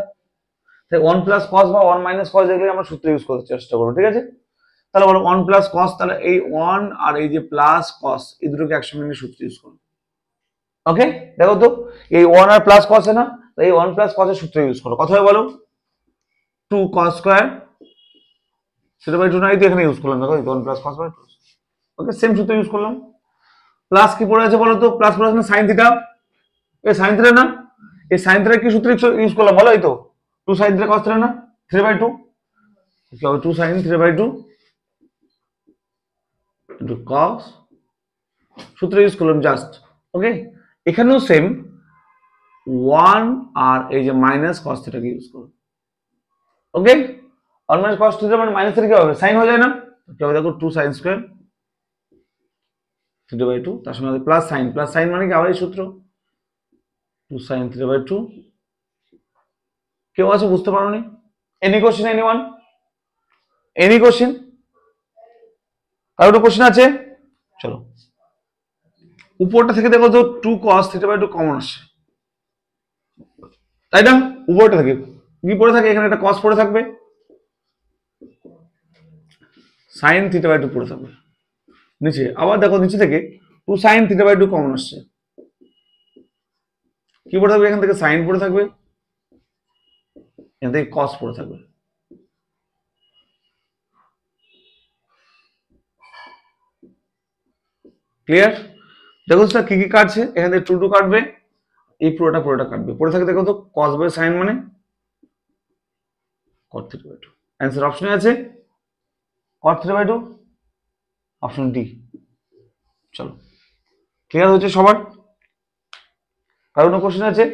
তাই 1 প্লাস কস বা 1 মাইনাস কস দেখলে আমরা সূত্র ইউজ করার চেষ্টা করবো, ঠিক আছে? তাহলে বলো 1 প্লাস কস, তাহলে এই 1 আর এই যে প্লাস কস এই দুটোকে একসঙ্গে নিয়ে সূত্র ইউজ করো। ওকে, দেখো তো এই 1 আর প্লাস কস না, এই 1 প্লাস কস এর সূত্র ইউজ করো, কত হয় বলো 2 cos স্কয়ার সেটা বাই 2, না, এই তো এখানে ইউজ করলাম, দেখো 1 plus cos by 2। Okay, same সূত্র ইউজ করলাম। প্লাস কি পড়ে আছে বলো তো, প্লাস পড়ে আছে সাইন থিটা, এই সাইন থিটা না, এই সাইন থিটা কি সূত্র ইউজ করলাম বলো, এই তো 2 sin থিটা cos থিটা না, 3/2, কি হবে 2 sin 3/2 ইনটু cos, সূত্র ইউজ করলাম জাস্ট। ওকে, এখানেও সেম 1 আর এই যে মাইনাস cos থিটা কে ইউজ করব। ওকে, 1 মাইনাস cos থিটা মানে মাইনাস থিটা কি হবে, সাইন হয়ে যায় না, কি হবে দেখো 2 sin স্কয়ার থিটা বাই 2, তার সঙ্গে প্লাস সাইন মানে কি আবার এই সূত্র 2 sin থিটা বাই 2। কেউ আছে বুঝতে পারোনি? Any question, anyone, any question, কারোর কোশ্চেন আছে? চলো উপরটা থেকে দেখো তো 2 cos থিটা বাই 2 কমন আসছে, তাই না? উপরটা থেকে কি পড়ে থাকে, এখানে একটা cos পড়ে থাকবে, sin থিটা বাই 2 পড়ে থাকবে নিচে, আবার দেখো নিচে থেকে 2 sin থিটা বাই 2 কমন আসছে, কি পড়ে থাকবে, এখান থেকে sin পড়ে থাকবে, এখান থেকে cos পড়ে থাকবে। ক্লিয়ার? দেখো স্যার কি কি কাটছে, এখান থেকে 2 2 কাটবে, এই পুরোটা কাটবে, পড়ে থাকে দেখো তো cos বাই sin মানে cot থিটা বাই 2, অ্যান্সার অপশনে আছে cot theta by 2, option D. চলো ক্লিয়ার হচ্ছে সবার? কারণ কোশ্চেন আছে?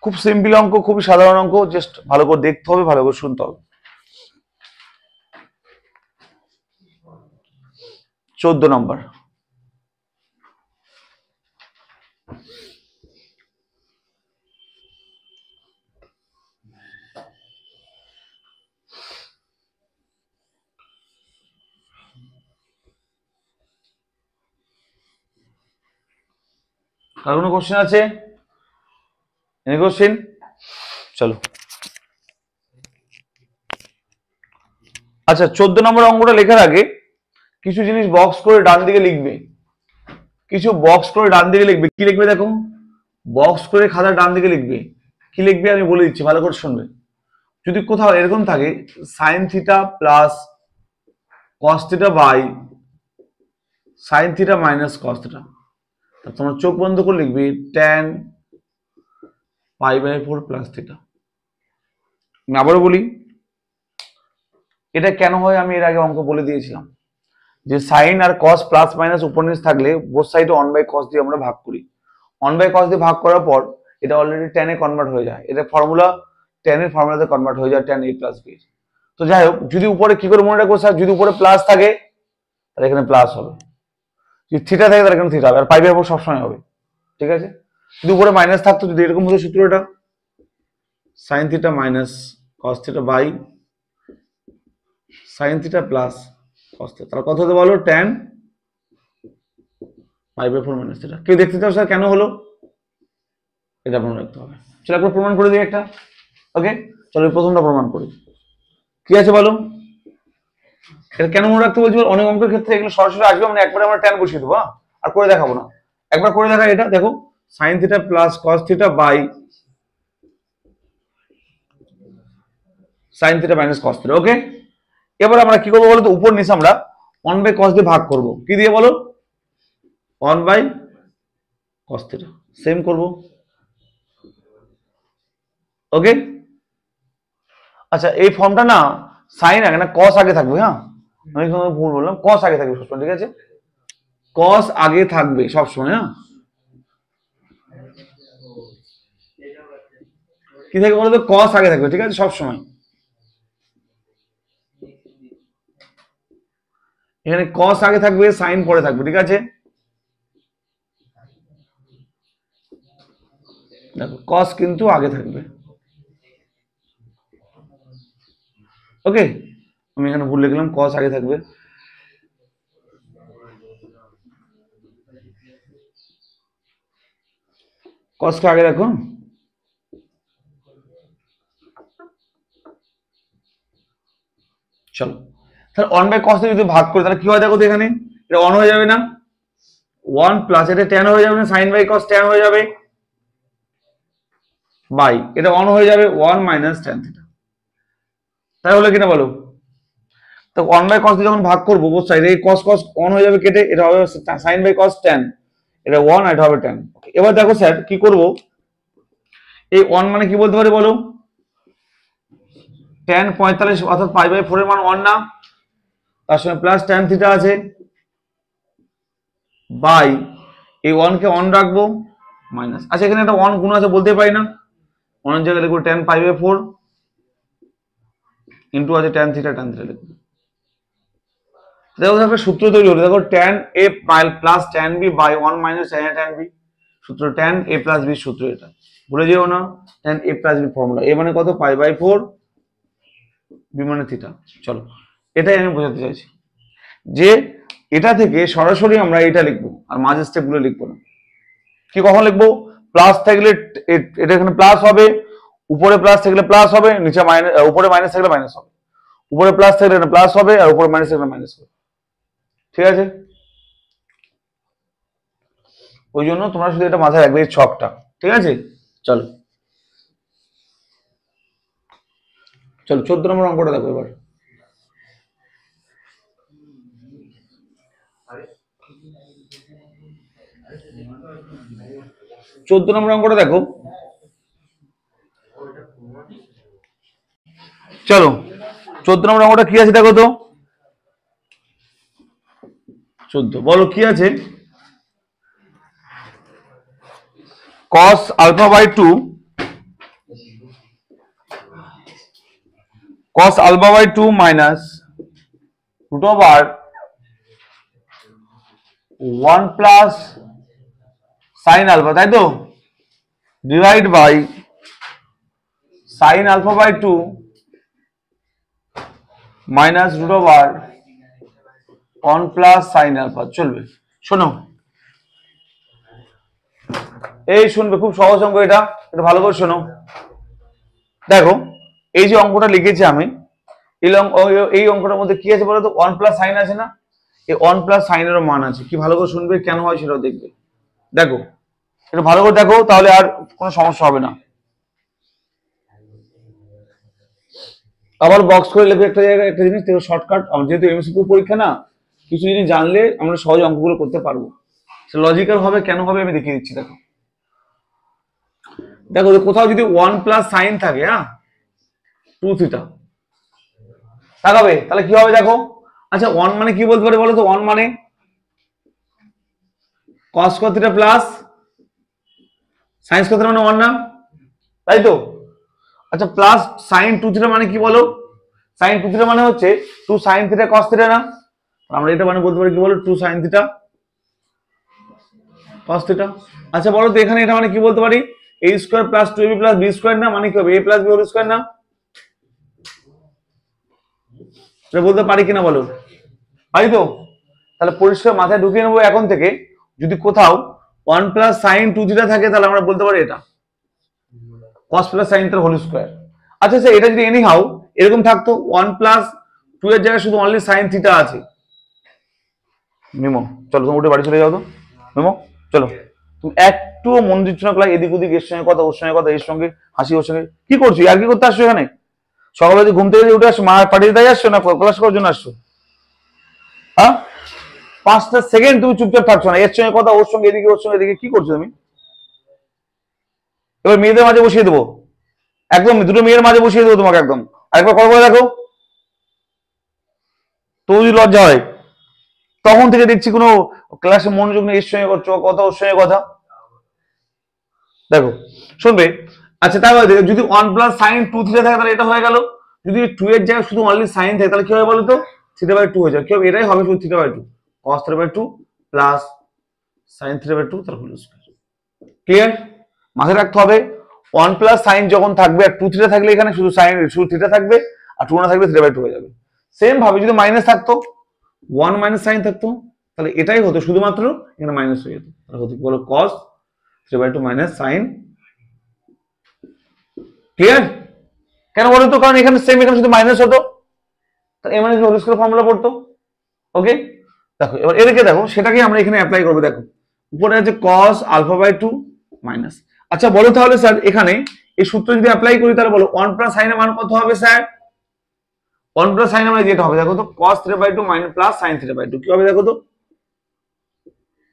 খুব সিম্পল অঙ্ক, খুবই সাধারণ অঙ্ক, জাস্ট ভালো করে দেখতে হবে, ভালো করে শুনতে হবে। 14 নম্বর, আর কোনো কোশ্চেন আছে? Any question? চলো আচ্ছা 14 নম্বর অঙ্কটা লেখার আগে কিছু জিনিস বক্স করে ডান দিকে লিখবে, কিছু বক্স করে ডান দিকে লিখবে। কি লিখবে দেখো, বক্স করে খাতার ডান দিকে লিখবে। কি লিখবে আমি বলে দিচ্ছি, ভালো করে শুনবে। যদি কোথাও এরকম থাকে sine theta plus cos theta by sine theta minus cos theta, তোমরা চোখ বন্ধ করে লিখবে tan pi by 4 plus theta. আমি আবারও বলি, এটা কেন হয় আমি এর আগে অঙ্ক বলে দিয়েছিলাম যে সাইন আর কস প্লাস মাইনাস উপর নিচ থাকলে বোথ সাইডে 1/cos দিয়ে আমরা ভাগ করি। 1/cos দিয়ে ভাগ করার পর এটা অলরেডি tan এ কনভার্ট হয়ে যায়, এটা ফর্মুলা tan এর ফর্মুলাতে কনভার্ট হয়ে যায় tan a প্লাস b। তো যাই হোক, যদি উপরে কি করে মনে রাখবো স্যার, যদি উপরে প্লাস থাকে তাহলে এখানে প্লাস হবে, যদি থিটা থাকে তাহলে এখানে থিটা হবে, আর পাই বাই 4 সবসময় হবে। ঠিক আছে, যদি উপরে মাইনাস থাকতো, যদি এরকম হতো সূত্রটা sine theta minus cos theta by sine theta plus cos theta, তার কথা হতে বলো tan pi by 4 minus theta. কেউ দেখতে চাও স্যার কেন হলো, এটা মনে রাখতে হবে। চলো একবার প্রমাণ করে দিই একটা। ওকে, চলো প্রথমটা প্রমাণ করি। কি আছে বলো, এটা কেন মনে রাখতে বলছি, অনেক অঙ্কের ক্ষেত্রে এগুলো সরাসরি আসবে, মানে একবারে আমরা tan বসিয়ে দেবো, আর করে দেখাবো না। একবার করে দেখা, এটা দেখো sine theta plus cos theta by sine theta minus cos theta. Okay, এবার আমরা কি করবো বলো তো, উপর নিচে আমরা 1/cos দিয়ে ভাগ করব। কি দিয়ে বলো, 1/cos থিটা, সেম করব। ওকে, আচ্ছা এই ফর্মটা না সাইন আগে না কস আগে থাকবে। হ্যাঁ, আমি ভুল বললাম, কস আগে থাকবে সবসময়। ঠিক আছে, কস আগে থাকবে সবসময়। হ্যাঁ, কি থাকবে বলতো, কস আগে থাকবে। ঠিক আছে, সবসময় এখানে কস আগে থাকবে, সাইন পরে থাকবে। ঠিক আছে, দেখো কস কিন্তু আগে থাকবে। ওকে, আমি এখানে ভুল লিখলাম, কস আগে থাকবে। কসকে আগে রাখো। চলো তাহলে 1/cos দিয়ে যদি ভাগ করি তাহলে কি হয় দেখো তো, এখানে এটা 1 হয়ে যাবে না, 1 প্লাস এটা tan হয়ে যাবে না, sin বাই cos tan হয়ে যাবে, বাই এটা 1 হয়ে যাবে 1 মাইনাস tan থিটা। তাই হলো কিনা বলো, তো 1/cos দিয়ে যখন ভাগ করবো বোথ সাইডে, এই cos cos 1 হয়ে যাবে কেটে, এটা হবে sin বাই cos tan, এটা 1 আর এটা হবে tan। এবার দেখো স্যার কি করব, এই 1 মানে কি বলতে পারি বলো, tan 45 অর্থাৎ পাই বাই 4 এর মান 1 না, তার সঙ্গে প্লাস tan থিটা আছে, বাই এই 1 কে 1 রাখবো মাইনাস, আচ্ছা এখানে একটা 1 গুণ আছে বলতে পারি না, 1 এর জায়গায় লিখবো tan পাই বাই 4 ইন্টু আছে tan থিটা লিখবো। দেখো একটা সূত্র তৈরি হলো, দেখো tan a plus tan b by 1 minus tan b, সূত্র tan a প্লাস b সূত্র, এটা ভুলে যেও না। tan a plus b formula, a মানে কত পাই বাই 4, b মানে থিটা। চলো এটাই আমি বোঝাতে চাইছি, যে এটা থেকে সরাসরি আমরা এটা লিখবো আর মাঝের স্টেপগুলো লিখবো না। কি কখন লিখবো, প্লাস থাকলে এটা এখানে প্লাস হবে, উপরে প্লাস থাকলে প্লাস হবে, নিচে মাইনাস, উপরে মাইনাস থাকলে মাইনাস হবে, উপরে প্লাস থাকলে এটা প্লাস হবে, আর উপরে মাইনাস থাকলে মাইনাস হবে। ঠিক আছে, ওই জন্য তোমরা শুধু এটা মাথায় রাখবে, এই ছকটা। ঠিক আছে, চলো চলো 14 নম্বর অঙ্কটা দেখো এবার। 14 নম্বর অঙ্কটা দেখো। চলো 14 নম্বর অঙ্কটা কি আছে দেখো তো, 14 বলো কি আছে, cos alpha by 2 cos alpha by 2 minus root over 1 plus sin alpha, তাই তো, divide by sin alpha by 2 minus root over 1 plus sin alpha। চলবে, শোনো এই শুনবে, খুব সহজ অঙ্ক এটা, এটা ভালো করে শোনো। দেখো এই যে অঙ্কটা লিখেছি আমি, এই অঙ্কটার মধ্যে কি আছে বলতো, 1 প্লাস সাইন আছে না, এই 1 প্লাস সাইনেরও মান আছে। কি ভালো করে শুনবে, কেন হয় সেটাও দেখবে। দেখো এটা ভালো করে দেখো, তাহলে আর কোনো সমস্যা হবে না। আবার বক্স করে লেখো একটা জায়গায় একটা জিনিস, দেখো শর্টকাট, যেহেতু এমসিকিউ পরীক্ষা না, কিছু জিনিস জানলে আমরা সহজ অঙ্কগুলো করতে পারবো। লজিক্যাল হবে, কেন হবে আমি দেখিয়ে দিচ্ছি। দেখো দেখো কোথাও যদি 1 প্লাস সাইন থাকে, হ্যাঁ 2 থিটা তাকাবে, তাহলে কি হবে দেখো। আচ্ছা 1 মানে কি বলতে পারে বলো তো, 1 মানে cos square theta plus sin square theta মানে 1 না, তাই তো। আচ্ছা প্লাস sin 2 থিটা মানে কি বলো, sin 2 থিটা মানে হচ্ছে 2 sin থিটা cos থিটা না, আমরা এটা মানে বলতে পারি কি বলো, 2 sin থিটা cos থিটা। আচ্ছা বলো তো এখানে এটা মানে কি বলতে পারি, a square plus 2ab plus b square না, মানে কি হবে a plus b whole square না, এটা বলতে পারি কিনা বলো, পারি তো। তাহলে পরিষ্কার মাথায় ঢুকিয়ে নেবো এখন থেকে, যদি কোথাও 1 প্লাস সাইন 2 থিটা থাকে তাহলে আমরা বলতে পারি এটা cos প্লাস সাইন থিটার হোল স্কয়ার। আচ্ছা স্যার এটা যদি এনি হাউ এরকম থাকতো, 1 প্লাস 2 এর জায়গায় শুধু অনলি সাইন থিটা আছে। মেমো চলো তুমি উঠে বাড়ি চলে যাও তো, মেমো চলো। তুমি একটু মন দিচ্ছ না ক্লাস, এদিক ওদিক, এর সঙ্গে কথা ওর সঙ্গে কথা, এর সঙ্গে হাসি ওর সঙ্গে, কি করছো আর কি করতে আসছো এখানে, সকালে ঘুম থেকে উঠে আসছো, মা পাঠিয়ে দিয়ে আসছো না ক্লাস করার জন্য আসছো, হ্যাঁ 5টা সেকেন্ড তুমি চুপচাপ থাকছো না, এর সঙ্গে কথা ওর সঙ্গে এদিকে ওর সঙ্গে এদিকে, কি করছো তুমি। এবার মেয়েদের মাঝে বসিয়ে দেবো, একদম দুটো মেয়ের মাঝে বসিয়ে দেবো তোমাকে একদম, আরেকবার কল করে দেখো তো, যদি লজ্জা হয়। তখন থেকে দেখছি কোনো ক্লাসে মনোযোগ নেই, এর সঙ্গে করছো কথা ওর সঙ্গে কথা। দেখো শুনবে, আচ্ছা তাহলে যদি 1 প্লাস সাইন 2 থিটা থাকে তাহলে এটা হয়ে গেল, যদি 2 এর জায়গায় শুধু অনলি সাইন থাকে তাহলে কি হবে বলো তো, থিটা বাই 2 হয়ে যায়, কি হবে, এটাই হবে শুধু theta by 2, cos theta by 2 plus sine theta by 2 তার হোল স্কয়ার। ক্লিয়ার, মাথায় রাখতে হবে 1 প্লাস সাইন যখন থাকবে আর 2 থিটা থাকলে এখানে শুধু সাইন শুধু থিটা থাকবে, আর 2 না থাকবে থিটা বাই 2 হয়ে যাবে। সেম ভাবে যদি মাইনাস থাকতো, 1 মাইনাস সাইন থাকতো, তাহলে এটাই হতো শুধুমাত্র, এখানে মাইনাস হয়ে যেত, তাহলে হতো কি বলো, cos theta by 2 minus sine. Clear, কেন বলো তো, কারণ এখানে সেম, এখানে শুধু মাইনাস হতো, তাহলে এ মাইনাস হোল স্কয়ার ফর্মুলা পড়তো। ওকে দেখো এবার এদিকে দেখো, সেটাকে আমরা এখানে অ্যাপ্লাই করবো। দেখো উপরে আছে cos আলফা বাই 2 মাইনাস। আচ্ছা বলো তাহলে স্যার এখানে এই সূত্র যদি অ্যাপ্লাই করি তাহলে বলো 1 প্লাস সাইনের মান কত হবে স্যার, 1 প্লাস সাইন আমরা যেটা হবে দেখো তো, cos theta by 2 minus plus sine theta by 2 কি হবে দেখো তো,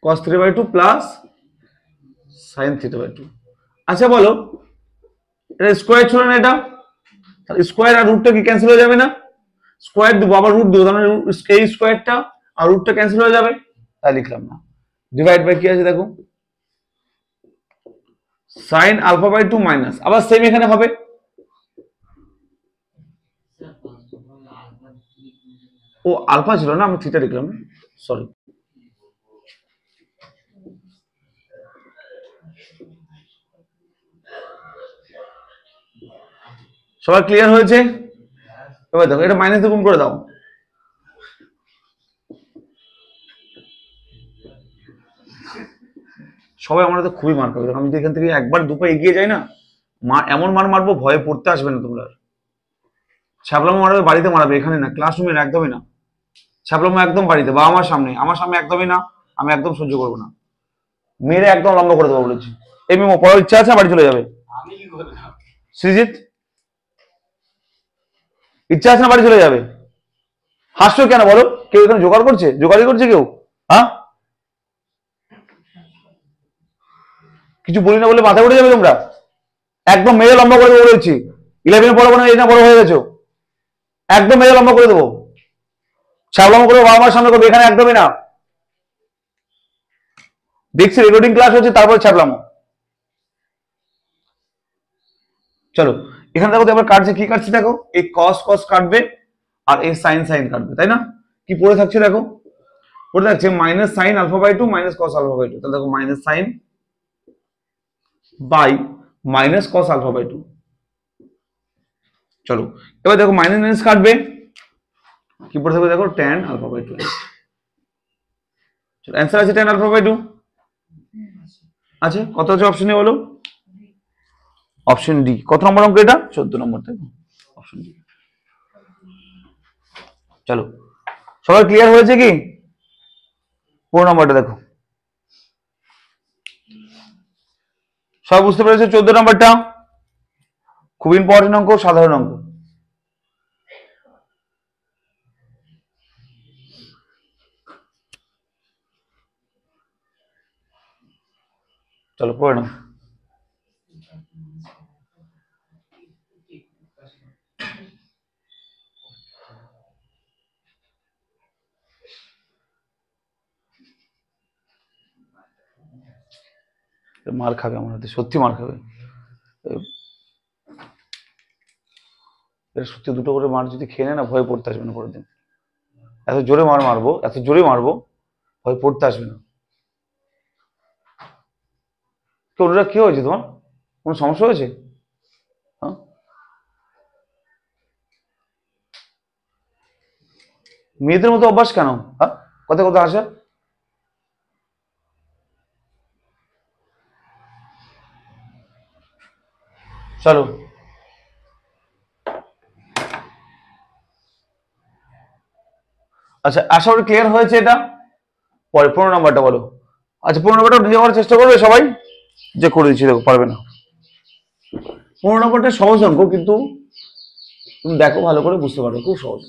cos theta by 2 plus sine theta by 2। আচ্ছা বলো এটা স্কয়ার ছিল না, এটা স্কয়ার আর রুটটা কি ক্যান্সেল হয়ে যাবে না, স্কয়ার দেবো আবার রুট দেবো, তাহলে এই স্কয়ারটা আর রুটটা ক্যান্সেল হয়ে যাবে, তাই লিখলাম না। ডিভাইড বাই কি আছে দেখো, সাইন আলফা বাই 2 মাইনাস, আবার সেম এখানে হবে, ও আলফা ছিল না, আমি থিটা লিখলাম, সরি। সবাই ক্লিয়ার হয়েছে, এবার দেখো এটা মাইনাস গুণ করে দাও, সবাই আমার তো খুবই মার পাবে, আমি যদি এখান থেকে একবার দুপা এগিয়ে যাই না, এমন মার মারবো ভয়ে পড়তে আসবে না তোমরা, ছাপলামো মারবে বাড়িতে মারাবে, এখানে না, ক্লাসরুমে একদমই না, ছাপলামো একদম বাড়িতে বা আমার সামনে, আমার সামনে একদমই না, আমি একদম সহ্য করবো না, মেরে একদম লম্বা করে দেবো বলেছি। এই মেমো পড়ার ইচ্ছা আছে, বাড়ি চলে যাবে। সৃজিত ইচ্ছা আছে না, বাড়ি চলে যাবে। হাসছো কেন বলো, কেউ এখানে জোগাড় করছে, জোগাড়ি করছে কেউ, হ্যাঁ কিছু বলি না বলে মাথায় উঠে যাবে তোমরা, একদম মেরে লম্বা করে দেবো বলেছি, 11 পড়াবো না, এই না বড় হয়ে গেছো, একদম মেরে লম্বা করে দেবো, ছাবলামো করে বাবা মার সামনে করবে, এখানে একদমই না, দেখছি রেকর্ডিং ক্লাস হচ্ছে তারপরে ছাপলামো। চলো এখানে দেখো এবার কাটছে, কি কাটছে দেখো, এই কস কস কাটবে আর এই সাইন সাইন কাটবে, তাই না, কি পড়ে থাকছে দেখো, পড়ে থাকছে minus sine alpha by 2 minus cos alpha by 2, তাহলে দেখো minus sine by minus cos alpha by 2। চলো এবার দেখো মাইনাস মাইনাস কাটবে, কি পড়ে থাকবে দেখো tan আলফা বাই 2। চলো অ্যান্সার আছে tan আলফা বাই 2, আছে কত আছে অপশনে বলো? Option D. কত নম্বর অঙ্ক এটা? 14 নম্বর, তাই তো? Option D. চলো সবাই ক্লিয়ার হয়েছে কি? 15 নম্বরটা দেখো, সব বুঝতে পেরেছো? 14 নম্বরটা খুব ইম্পর্টেন্ট অঙ্ক, সাধারণ অঙ্ক। চলো পড়ে নাও। মার খাবে আমার হাতে, সত্যি মার খাবে। এটা সত্যি দুটো করে মার যদি খেয়ে নেয় না, ভয় পড়তে আসবে না পরের দিন। এত জোরে মার মারবো, এত জোরে মারবো, ভয় পড়তে আসবে না। ওটা কি হয়েছে তোমার? কোনো সমস্যা হয়েছে? হ্যাঁ, মেয়েদের মতো অভ্যাস কেন? হ্যাঁ, কথা কথা আসে। চলো আচ্ছা, আশা করি ক্লিয়ার হয়েছে এটা। পরে 15 নম্বরটা বলো। আচ্ছা 15 নম্বরটা নিজে করার চেষ্টা করবে সবাই, যে করে দিচ্ছি দেখো পারবে না। 15 নম্বরটা সহজ অঙ্ক, কিন্তু তুমি দেখো ভালো করে বুঝতে পারবে, খুব সহজ।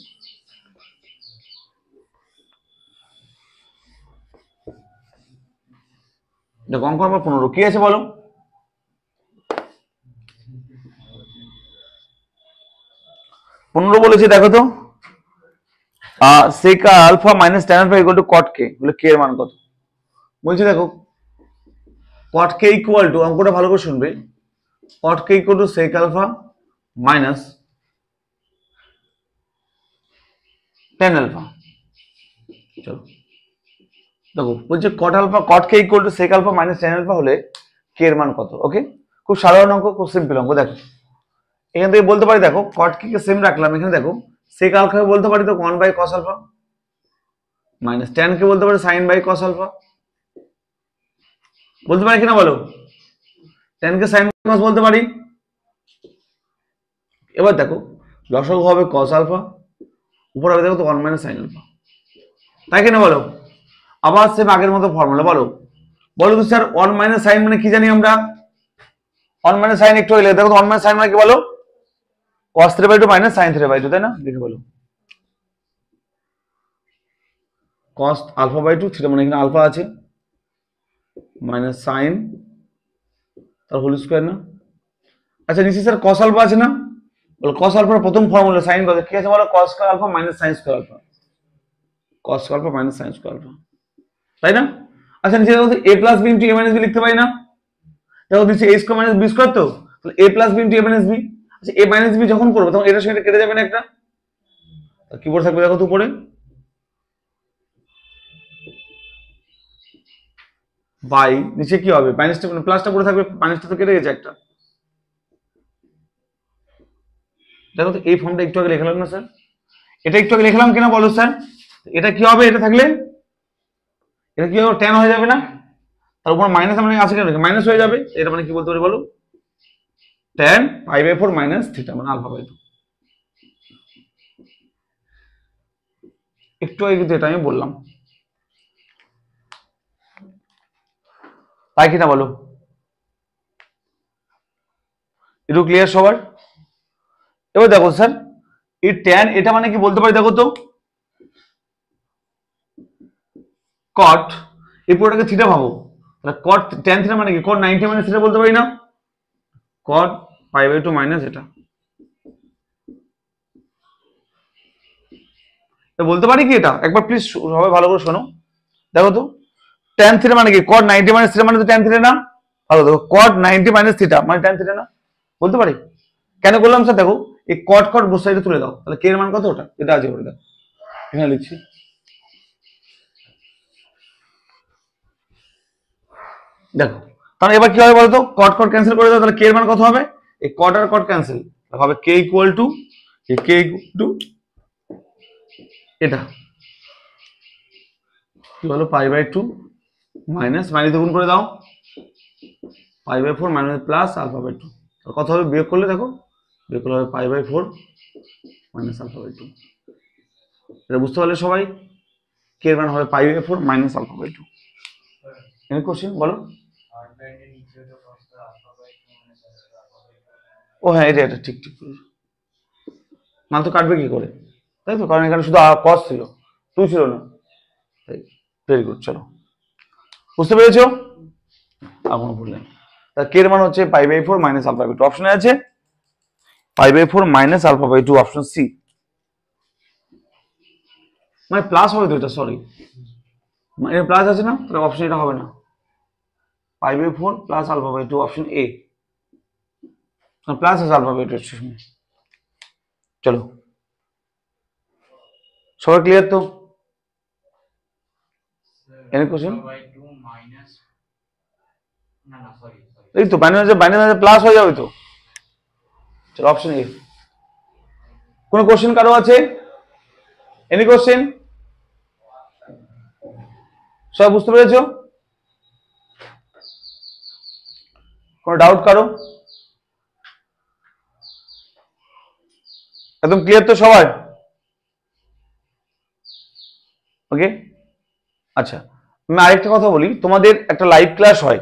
দেখো অঙ্ক নম্বর 15 কি আছে বলো? পনেরো বলেছে দেখো তো, sec alpha minus tan alpha equal to cot কে, বলে কে এর মান কত? বলছি দেখো কট কে ইকুয়াল টু, অঙ্কটা ভালো করে শুনবে, cot k equal to sec alpha minus tan alpha. চলো দেখো বলছে cot alpha, cot k equal to sec alpha minus tan alpha হলে কে এর মান কত? ওকে, খুব সাধারণ অঙ্ক, খুব সিম্পল অঙ্ক। দেখো এখান থেকে বলতে পারি, দেখো কট কে সেম রাখলাম, এখানে দেখো সেক আলফা বলতে পারি তো 1 by cos alpha, minus tan কে বলতে পারি সাইন বাই কস আলফা, বলতে পারি কিনা বলো? ট্যান কে সাইন বাই কস বলতে পারি। এবার দেখো লসাগু হবে কস আলফা, উপর হবে দেখো তো 1 মাইনাস সাইন আলফা, তাই কিনা বলো? আবার সেম আগের মতো ফর্মুলা, বলো বলো তো স্যার 1 মাইনাস সাইন মানে কি জানি আমরা? 1 মাইনাস সাইন একটু হইলে দেখো তো 1 মাইনাস সাইন মানে কি বলো? cos 3/2 মাইনাস সাইন 3/2, তাই না? দেখে বলো cos আলফা বাই 2 থিটা মানে এখানে আলফা আছে, মাইনাস সাইন তার হোল স্কয়ার না? আচ্ছা নিচে স্যার cos আলফা আছে না? বলো cos আলফার প্রথম ফর্মুলা সাইন কত কি আছে বলো? cos square alpha minus sine square alpha, cos square alpha minus sine square alpha, তাই না? আচ্ছা নিচে দেখো a plus b into a minus b লিখতে পারি না? দেখো নিচে a square minus b square, তো তাহলে a plus b into a minus b। আচ্ছা a মাইনাস b যখন করবো তখন এটার সঙ্গে কেটে যাবে না একটা, কি পড়ে থাকবে দেখো তো উপরে বাই, নিচে কি হবে মাইনাসটা, প্লাসটা পড়ে থাকবে, মাইনাসটা তো কেটে গেছে একটা। দেখো তো এই ফর্মটা একটু আগে লিখলাম না স্যার? এটা একটু আগে লিখলাম কিনা বলো স্যার? এটা কি হবে? এটা থাকলে এটা কি হবে? ট্যান হয়ে যাবে না? তার উপর মাইনাস মানে আছে কেন? মাইনাস হয়ে যাবে, এটা মানে কি বলতে পারি বলো? Tan pi by 4 minus theta মানে আলফা বাই 2। একটু আগে কিন্তু এটা আমি বললাম, তাই কিনা বলো? একটু ক্লিয়ার সবার? এবার দেখো স্যার এই ট্যান এটা মানে কি বলতে পারি দেখো তো, কট এই পুরোটাকে থিটা ভাবো, তাহলে কট ট্যান থিটা মানে কি? কট 90 মাইনাস থিটা বলতে পারি না? কট পাই বাই 2 মাইনাস এটা, বলতে পারি কি? এটা একবার প্লিজ সবাই ভালো করে শোনো, দেখো তো ট্যান থিটা মানে কি? কট 90 মাইনাস থিটা মানে তো ট্যান থিটা না? ভালো দেখো কট 90 মাইনাস থিটা মানে ট্যান থিটা না? বলতে পারি। কেন বললাম স্যার? দেখো এই কট কট বোথ সাইডে তুলে দাও, তাহলে কে এর মান কত? ওটা এটা আছে করে দাও, এখানে লিখছি। দেখো তাহলে এবার কি হবে বলতো? কট কট ক্যান্সেল করে দাও, তাহলে কে এর মান কত হবে? এই কট আর কট ক্যান্সেল হবে, কে ইকুয়াল টু এটা কি হলো? পাই বাই 2 মাইনাস মাইনাস গুণ করে দাও, π/4 মাইনাস প্লাস α/2 কত হবে বিয়োগ করলে দেখো বিয়োগ করলে হবে π/4 মাইনাস α/2 এটা বুঝতে পারলে সবাই কে এর মান হবে π/4 মাইনাস α/2 এনি কোশ্চেন বলো ও হ্যাঁ এটা ঠিক ঠিক মান তো কাটবে কি করে তাই তো কারণ এখানে শুধু cos ছিল 2 ছিল না ভেরি গুড চলো বুঝতে পেরেছো এখন বললেন তা কে এর মান হচ্ছে π/4 মাইনাস α/2 অপশনে আছে π/4 মাইনাস α/2 অপশন সি মানে প্লাস হবে তো এটা সরি মানে প্লাস আছে না তাহলে অপশন এটা হবে না π/4 প্লাস α/2 অপশন এ প্লাস আছে α/2 চলো সবাই ক্লিয়ার তো এনি কোশ্চেন এই তো বাইনারি প্লাস হয়ে যাবে তো চলো অপশন এ কোন কোশ্চেন কারো আছে এনি কোশ্চেন সব বুঝতে পেরেছো কোনো ডাউট কারো একদম ক্লিয়ার তো সবাই ওকে আচ্ছা আমি আরেকটা কথা বলি তোমাদের একটা লাইভ ক্লাস হয়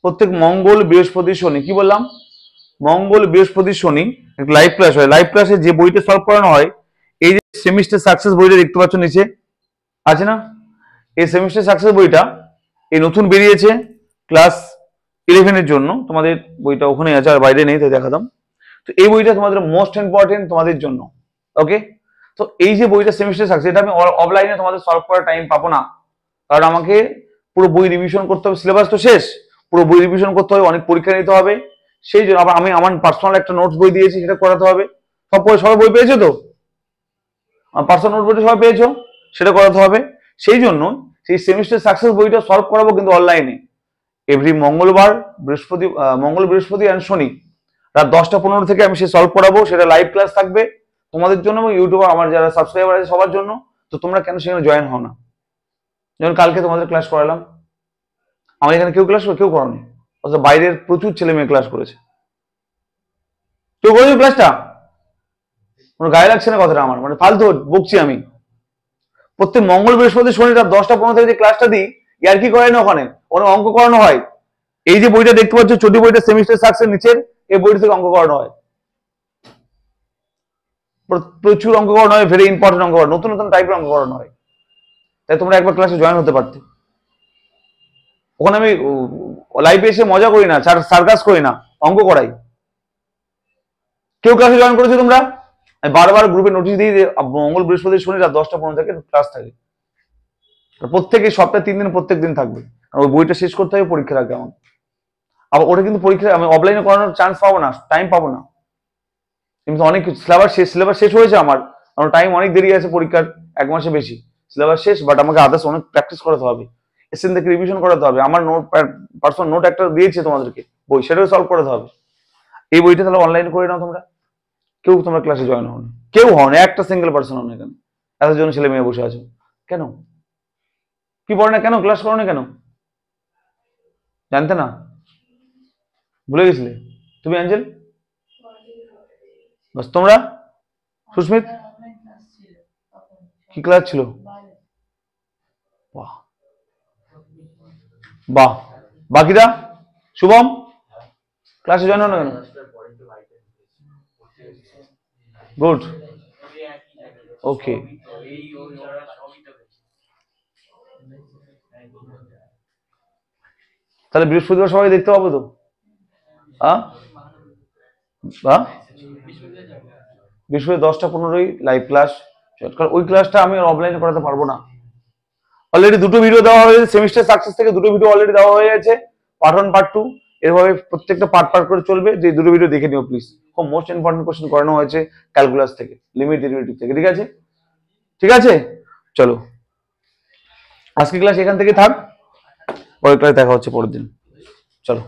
প্রত্যেক মঙ্গল বৃহস্পতি শনি কি বললাম মঙ্গল বৃহস্পতি শনি একটা লাইভ ক্লাস হয় লাইভ ক্লাসে যে বইটা সলভ করানো হয় এই যে সেমিস্টার সাকসেস বইটা দেখতে পাচ্ছ নিচে আছে না এই সেমিস্টার সাকসেস বইটা এই নতুন বেরিয়েছে ক্লাস 11 এর জন্য তোমাদের বইটা ওখানে আছে আর বাইরে নেই তাই দেখাতাম তো এই বইটা তোমাদের মোস্ট ইম্পর্টেন্ট তোমাদের জন্য ওকে তো এই যে বইটা সেমিস্টার সাকসেস এটা আমি অফলাইনে তোমাদের সলভ করার টাইম পাবো না কারণ আমাকে পুরো বই রিভিশন করতে হবে সিলেবাস তো শেষ পুরো বই রিভিশন করতে হবে অনেক পরীক্ষা নিতে হবে সেই জন্য আবার আমি আমার পার্সোনাল একটা নোটস বই দিয়েছি সেটা করাতে হবে সবাই বই পেয়েছো তো পার্সোনাল নোট বইটা সবাই পেয়েছো সেটা করাতে হবে সেই জন্য সেই সেমিস্টার সাকসেস বইটা সলভ করাবো কিন্তু অনলাইনে এভরি মঙ্গলবার মঙ্গল বৃহস্পতি অ্যান্ড শনি রাত 10টা 15 থেকে আমি সে সলভ করাবো সেটা লাইভ ক্লাস থাকবে তোমাদের জন্য এবং ইউটিউবে আমার যারা সাবস্ক্রাইবার আছে সবার জন্য তো তোমরা কেন সেখানে জয়েন হও না যেমন কালকে তোমাদের ক্লাস করালাম আমার এখানে কেউ ক্লাস কেউ করনি অথচ বাইরের প্রচুর ছেলে মেয়ে ক্লাস করেছে কেউ করেছো ক্লাসটা কোনো গায়ে লাগছে না কথাটা আমার মানে ফালতু বকছি আমি প্রত্যেক মঙ্গল বৃহস্পতি শনি রাত 10টা 15 থেকে যে ক্লাসটা দিই ইয়ার কি করে না ওখানে অনেক অঙ্ক করানো হয় এই যে বইটা দেখতে পাচ্ছ ছোট বইটা সেমিস্টার সাকসেস নিচের এই বইটা থেকে অঙ্ক করানো হয় প্রচুর অঙ্ক করানো হয় ভেরি ইম্পর্টেন্ট অঙ্ক নতুন নতুন টাইপের অঙ্ক করানো হয় তাই তোমরা একবার ক্লাসে জয়েন হতে পারতে ওখানে আমি লাইভে এসে মজা করি না সার্কাস করি না অঙ্ক করাই কেউ ক্লাসে জয়েন করেছো তোমরা আমি বারবার গ্রুপে নোটিশ দিই যে মঙ্গল বৃহস্পতি শনি রাত 10টা 15 থেকে ক্লাস থাকে প্রত্যেকে সপ্তাহে 3 দিন প্রত্যেক দিন থাকবে ওই বইটা শেষ করতে হবে পরীক্ষার আগে আমার আবার ওটা কিন্তু পরীক্ষা আমি অফলাইনে করানোর চান্স পাবো না টাইম পাবো না কিন্তু অনেক সিলেবাস শেষ হয়েছে আমার টাইম অনেক দেরি আছে পরীক্ষার 1 মাসে বেশি সিলেবাস শেষ বাট আমাকে আদার্স অনেক প্র্যাকটিস করাতে হবে এসএন থেকে রিভিশন করাতে হবে আমার নোট পার্সোনাল নোট একটা দিয়েছে তোমাদেরকে বই সেটাও সলভ করাতে হবে এই বইটা তাহলে অনলাইন করে নাও তোমরা কেউ তোমরা ক্লাসে জয়েন হও না কেউ হও না একটা সিঙ্গেল পার্সন হও না এখানে এতজন ছেলে মেয়ে বসে আছো কেন কি পড়ে না কেন ক্লাস করো না কেন জানতে না ভুলে গেছিলে তুমি অ্যাঞ্জেল বাস তোমরা সুস্মিত কি ক্লাস ছিল বাহ বাহ বাকিরা শুভম ক্লাসে জয়েন হও না কেন গুড ওকে তাহলে বৃহস্পতিবার সবাই দেখতে পাবো তো বৃহস্পতি 10টা 15 লাইভ ক্লাস ওই ক্লাসটা আমি অফলাইনে করাতে পারবো না অলরেডি 2টো ভিডিও দেওয়া হয়েছে সেমিস্টার সাকসেস থেকে 2টো ভিডিও অলরেডি দেওয়া হয়ে গেছে পার্ট 1 পার্ট 2 এভাবে প্রত্যেকটা পার্ট করে চলবে যে 2টো ভিডিও দেখে নিও প্লিজ খুব মোস্ট ইম্পর্টেন্ট কোশ্চেন করানো হয়েছে ক্যালকুলাস থেকে লিমিট ডেরিভেটিভ থেকে ঠিক আছে চলো আজকে ক্লাস এখান থেকে থাক পরের ক্লাসে দেখা হচ্ছে পরের দিন চলো